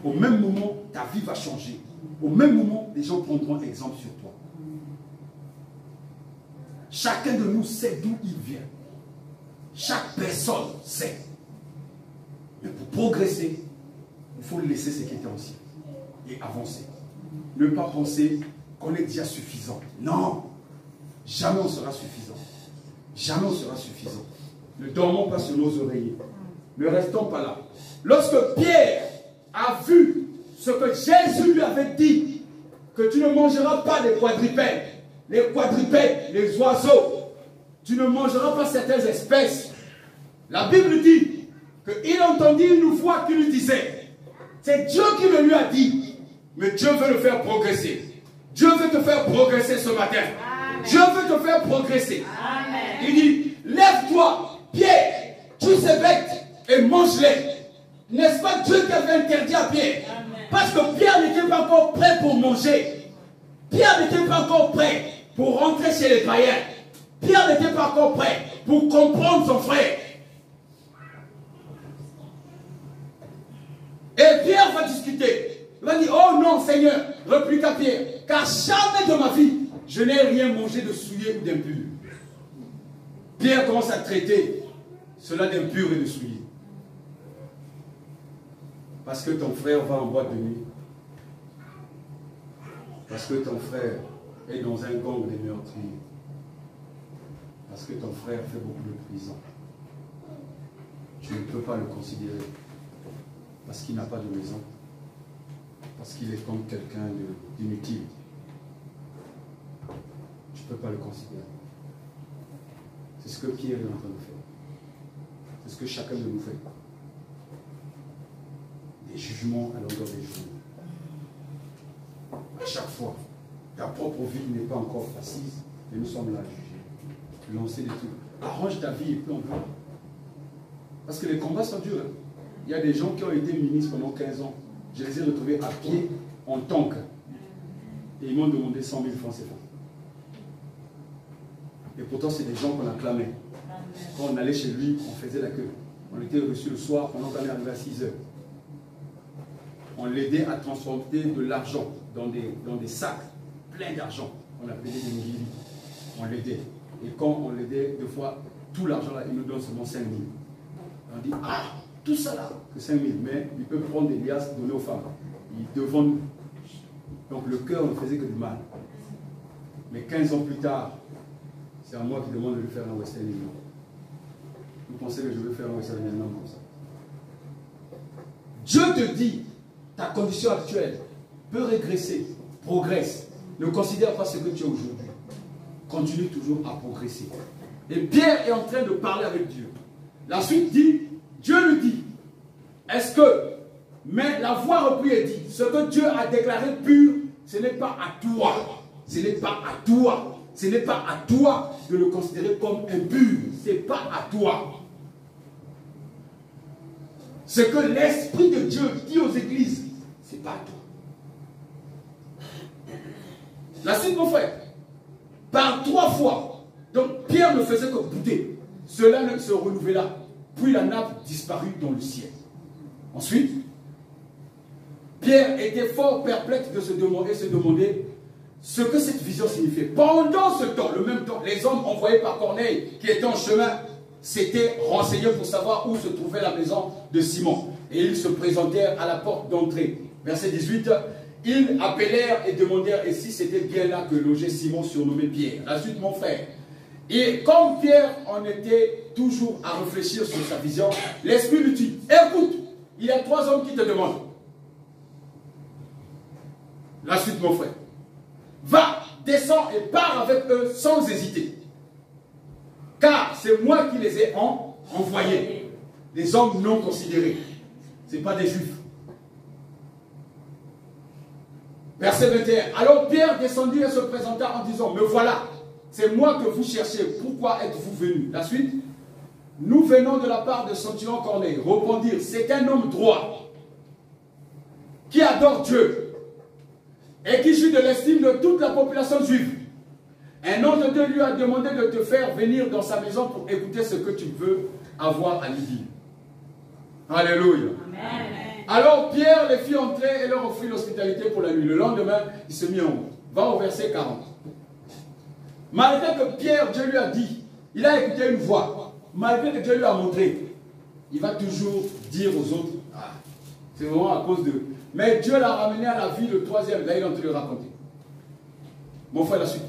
Au même moment, ta vie va changer.
au même moment, les gens prendront exemple sur toi. Chacun de nous sait d'où il vient. Chaque personne sait. Mais pour progresser, il faut laisser ce qui était ancien et avancer. Ne pas penser qu'on est déjà suffisant. Non, jamais on sera suffisant. Jamais on sera suffisant. Ne dormons pas sur nos oreillers. Ne restons pas là. Lorsque Pierre a vu ce que Jésus lui avait dit, que tu ne mangeras pas des quadrupèdes, les oiseaux, tu ne mangeras pas certaines espèces. La Bible dit qu'il entendit une voix qui lui disait, c'est Dieu qui le lui a dit, mais Dieu veut le faire progresser. Dieu veut te faire progresser ce matin. Amen. Dieu veut te faire progresser. Amen. Il dit, lève-toi, Pierre, tue ces bêtes et mange-les. N'est-ce pas Dieu qui avait interdit à Pierre? Amen. Parce que Pierre n'était pas encore prêt pour manger. Pierre n'était pas encore prêt pour rentrer chez les païens. Pierre n'était pas encore prêt pour comprendre son frère. Et Pierre va discuter. Il va dire, oh non Seigneur, répliqua Pierre, car jamais de ma vie, je n'ai rien mangé de souillé ou d'impur. Pierre commence à traiter cela d'impur et de souillé. Parce que ton frère va en boîte de nuit. Parce que ton frère est dans un gang des meurtriers. Parce que ton frère fait beaucoup de prison. Tu ne peux pas le considérer. Parce qu'il n'a pas de maison. Parce qu'il est comme quelqu'un d'inutile. Tu ne peux pas le considérer. C'est ce que Pierre est en train de faire. C'est ce que chacun de nous fait. Des jugements à longueur des jours. À chaque fois, ta propre vie n'est pas encore assise, mais nous sommes là à juger. Lancer des trucs. Arrange ta vie et puis on peut. Parce que les combats sont durs. Hein. Il y a des gens qui ont été ministres pendant 15 ans. Je les ai retrouvés à pied en tank. Et ils m'ont demandé 100 000 francs CFA. Et pourtant, c'est des gens qu'on acclamait. Quand on allait chez lui, on faisait la queue. On était reçus le soir pendant qu'on est arrivé à 6 heures. On l'aidait à transporter de l'argent dans des sacs pleins d'argent. On appelait des nigiri. On l'aidait. Et quand on l'aidait, deux fois, tout l'argent là, il nous donne seulement 5 000. On dit, ah, tout ça là, que 5 000, mais il peut prendre des liasses, donner aux femmes. Devant nous. Donc le cœur ne faisait que du mal. Mais 15 ans plus tard, c'est à moi qui demande de lui faire un Western Union. Vous pensez que je veux faire un Western Union comme ça? Dieu te dit, ta condition actuelle peut régresser, progresse. Ne considère pas ce que tu es aujourd'hui. Continue toujours à progresser. Et Pierre est en train de parler avec Dieu. La suite dit, Dieu lui dit, est-ce que, mais la voix replie et dit, ce que Dieu a déclaré pur, ce n'est pas à toi. Ce n'est pas à toi. Ce n'est pas à toi de le considérer comme impur. Ce n'est pas à toi. Ce que l'Esprit de Dieu dit aux églises, ce n'est pas à toi. La suite, mon frère, par 3 fois, donc Pierre ne faisait que bouder. Cela se renouvela. Puis la nappe disparut dans le ciel. Ensuite, Pierre était fort perplexe de se demander ce que cette vision signifiait. Pendant ce temps, le même temps, les hommes envoyés par Corneille, qui étaient en chemin, s'étaient renseignés pour savoir où se trouvait la maison de Simon. Et ils se présentèrent à la porte d'entrée. Verset 18, ils appelèrent et demandèrent et si c'était bien là que logeait Simon surnommé Pierre. La suite, mon frère. Et comme Pierre en était toujours à réfléchir sur sa vision, l'Esprit lui dit, écoute, il y a 3 hommes qui te demandent. La suite, mon frère. Va, descends et pars avec eux sans hésiter. Car c'est moi qui les ai envoyés. Des hommes non considérés. Ce n'est pas des juifs. Verset 21. Alors Pierre descendit et se présenta en disant, me voilà, c'est moi que vous cherchez. Pourquoi êtes-vous venu? La suite. Nous venons de la part de Centurion Corneille. Répondirent, c'est un homme droit qui adore Dieu et qui jouit de l'estime de toute la population juive. Un ange de Dieu lui a demandé de te faire venir dans sa maison pour écouter ce que tu veux avoir à lui dire. Alléluia. Amen.
Alors Pierre les fit entrer et leur offrit l'hospitalité pour la nuit. Le lendemain, il se mit en route. Va au verset 40. Malgré que Pierre, Dieu lui a dit, il a écouté une voix. Malgré que Dieu lui a montré, il va toujours dire aux autres, ah, c'est vraiment à cause de... Mais Dieu l'a ramené à la vie le troisième. Là, il est en train de le raconter. Mon frère, la suite.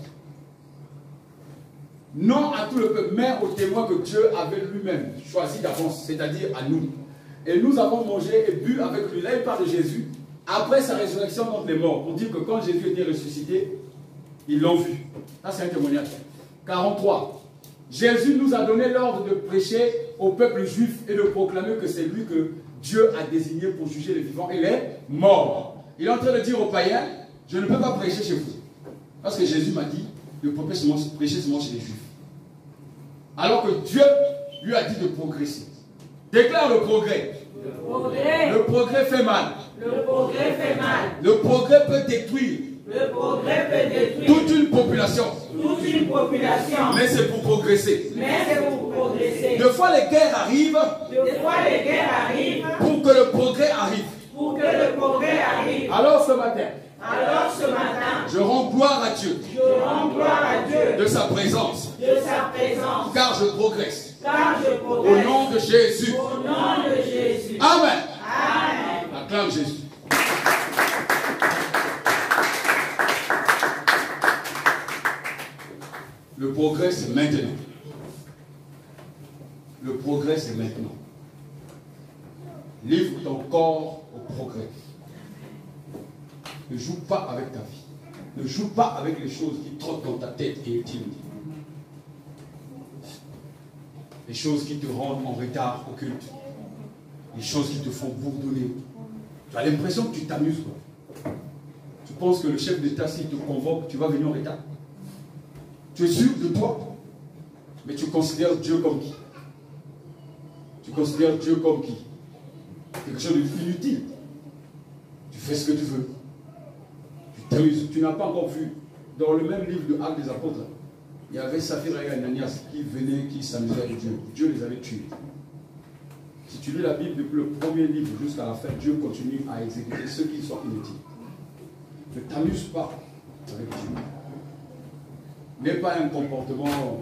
Non à tout le peuple, mais aux témoins que Dieu avait lui-même choisi d'avance, c'est-à-dire à nous. Et nous avons mangé et bu avec lui. Là, il parle de Jésus. Après sa résurrection d'entre les morts, on dit que quand Jésus était ressuscité, ils l'ont vu. Ça, c'est un témoignage. 43. Jésus nous a donné l'ordre de prêcher au peuple juif et de proclamer que c'est lui que Dieu a désigné pour juger les vivants et les morts. Il est en train de dire aux païens, je ne peux pas prêcher chez vous. Parce que Jésus m'a dit de prêcher seulement chez les juifs. Alors que Dieu lui a dit de progresser. Déclare le progrès.
Le progrès.
Le progrès fait mal.
Le progrès fait mal.
Le progrès peut détruire
Le progrès peut détruire
toute une population.
toute une population.
Mais c'est pour progresser.
Mais c'est pour progresser.
Deux fois les guerres arrivent
Des fois, les guerres arrivent
pour que le progrès arrive.
pour que le progrès arrive.
Alors ce matin,
Alors ce matin,
je rends gloire à Dieu
je rends gloire à Dieu
de sa présence,
de sa présence,
car je progresse.
car je
Au
progresse.
nom de Jésus.
Au nom de Jésus.
Amen.
Amen.
Acclame Jésus. Le progrès, c'est maintenant. Le progrès, c'est maintenant. Livre ton corps au progrès. Ne joue pas avec ta vie. Ne joue pas avec les choses qui trottent dans ta tête et intimes. Les choses qui te rendent en retard au culte. Les choses qui te font bourdonner. Tu as l'impression que tu t'amuses, quoi. Tu penses que le chef d'État, s'il te convoque, tu vas venir en retard. Tu es sûr de toi. Mais tu considères Dieu comme qui? Tu considères Dieu comme qui? Quelque chose d'inutile. Tu fais ce que tu veux. Tu t'amuses. Tu n'as pas encore vu. Dans le même livre de Actes des Apôtres, il y avait Saphira et Ananias qui venaient, qui s'amusaient avec Dieu. Dieu les avait tués. Si tu lis la Bible depuis le premier livre jusqu'à la fin, Dieu continue à exécuter ceux qui sont inutiles. Ne t'amuse pas avec Dieu. N'aie pas un comportement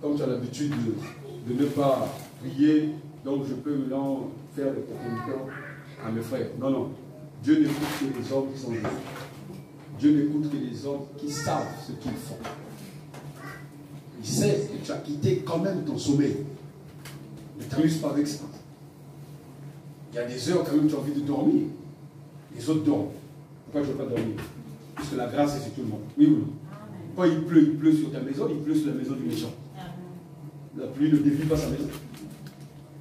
comme tu as l'habitude de ne pas prier, donc je peux maintenant faire des propositions à mes frères. Non, non. Dieu n'écoute que les hommes qui sont justes. Dieu n'écoute que les hommes qui savent ce qu'ils font. Il sait que tu as quitté quand même ton sommeil. Ne t'amuse pas avec ça. Il y a des heures quand même tu as envie de dormir. Les autres dorment. Pourquoi tu ne veux pas dormir? Puisque la grâce est sur tout le monde. Oui ou non? Quand il pleut sur ta maison, il pleut sur la maison du méchant. La pluie ne dévie pas sa maison.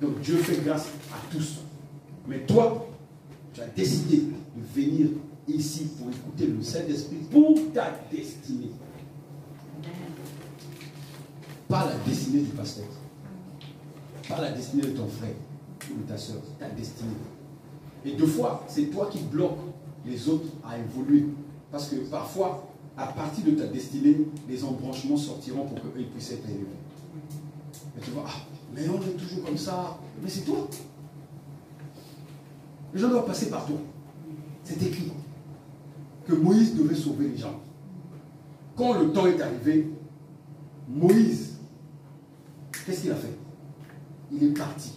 Donc Dieu fait grâce à tous. Mais toi, tu as décidé de venir ici pour écouter le Saint-Esprit pour ta destinée. Pas la destinée du pasteur. Pas la destinée de ton frère ou de ta soeur. Ta destinée. Et deux fois, c'est toi qui bloques les autres à évoluer. Parce que parfois, à partir de ta destinée, les embranchements sortiront pour qu'eux puissent être élevés. Et tu vois, ah, mais on est toujours comme ça. Mais c'est toi. Les gens doivent passer par toi. C'est écrit que Moïse devait sauver les gens. Quand le temps est arrivé, Moïse, qu'est-ce qu'il a fait? Il est parti.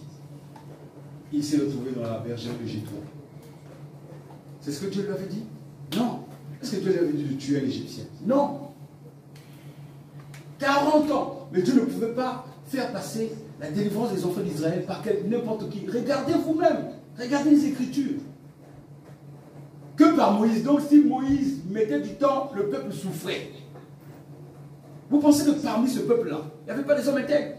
Il s'est retrouvé dans la bergère de Jéthro. C'est ce que Dieu lui avait dit? Non. Est-ce que Dieu lui avait dit de tuer un Égyptien? Non. 40 ans. Mais Dieu ne pouvait pas faire passer la délivrance des enfants d'Israël par n'importe qui. Regardez vous-même. Regardez les Écritures. Que par Moïse. Donc si Moïse mettait du temps, le peuple souffrait. Vous pensez que parmi ce peuple-là, il n'y avait pas des hommes intègres?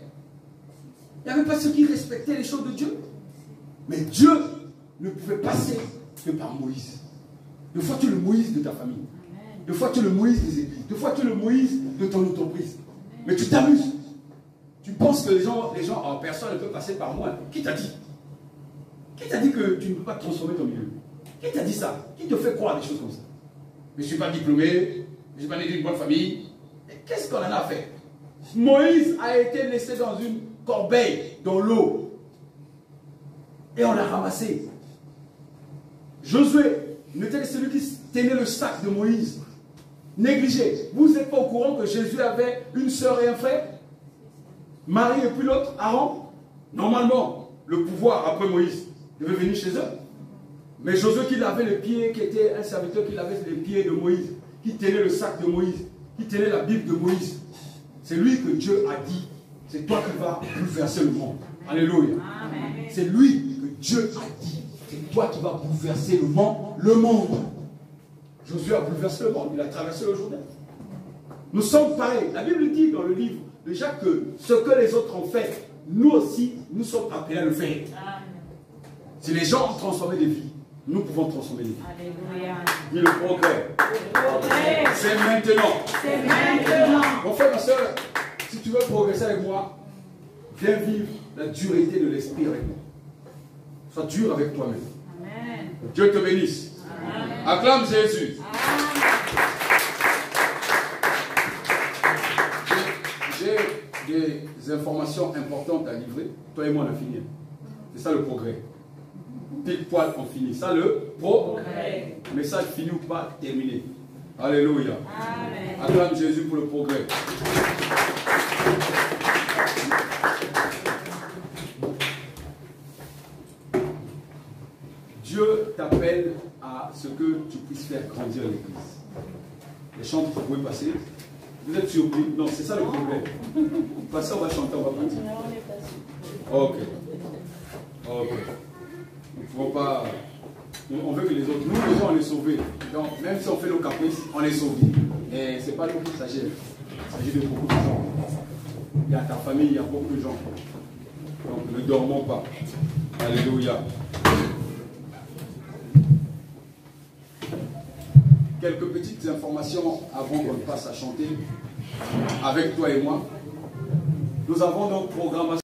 Il n'y avait pas ceux qui respectaient les choses de Dieu? Mais Dieu ne pouvait passer que par Moïse. Des fois, tu es le Moïse de ta famille. Des fois, tu es le Moïse des églises. Des fois, tu es le Moïse de ton entreprise. Mais tu t'amuses. Tu penses que les gens, en personne ne peuvent passer par moi. Qui t'a dit? Qui t'a dit que tu ne peux pas transformer ton milieu? Qui t'a dit ça? Qui te fait croire des choses comme ça? Mais je ne suis pas diplômé, je ne suis pas né d'une bonne famille. Et qu'est-ce qu'on en a fait? Moïse a été laissé dans une corbeille, dans l'eau. Et on l'a ramassé.
Josué n'était que celui qui tenait le sac de Moïse. Négligé. Vous n'êtes pas au courant que Jésus avait une sœur et un frère? Marie et puis l'autre, Aaron? Normalement, le pouvoir après Moïse devait venir chez eux. Mais Josué qui avait les pieds, qui était un serviteur qui avait les pieds de Moïse, qui tenait le sac de Moïse, qui tenait la Bible de Moïse. C'est lui que Dieu a dit, c'est toi qui vas bouleverser le monde. Alléluia. C'est lui que Dieu a dit, c'est toi qui vas bouleverser le monde. Josué a bouleversé le monde, il a traversé le Jourdain. Nous sommes pareils. La Bible dit dans le livre de Jacques que ce que les autres ont fait, nous aussi, nous sommes appelés à le faire. Si les gens ont transformé des vies, nous pouvons transformer des vies.
Alléluia.
Dis le progrès.
Progrès.
C'est maintenant.
C'est maintenant.
Mon frère, ma soeur, si tu veux progresser avec moi, viens vivre la dureté de l'esprit avec moi. Sois dur avec toi-même.
Amen.
Dieu te bénisse.
Amen.
Acclame Jésus. J'ai des informations importantes à livrer. Toi et moi, on a fini. C'est ça le progrès. Pile poil, on finit. Ça le progrès. Message fini ou pas, terminé. Alléluia.
Amen.
Acclame Jésus pour le progrès. Dieu t'appelle à ce que tu puisses faire grandir l'église. Les chants que vous pouvez passer. Vous êtes surpris? Non, c'est ça le problème. Passez, on va chanter, on va partir. Ok. Ok. Nous ne pouvons pas. On veut que les autres. Nous, déjà, on est sauvés. Donc, même si on fait nos caprices, on est sauvés. Et ce n'est pas nous qui s'agit. Il s'agit de beaucoup de gens. Il y a ta famille, il y a beaucoup de gens. Donc, ne dormons pas. Alléluia. Quelques petites informations avant qu'on passe à chanter avec toi et moi. Nous avons donc programmation.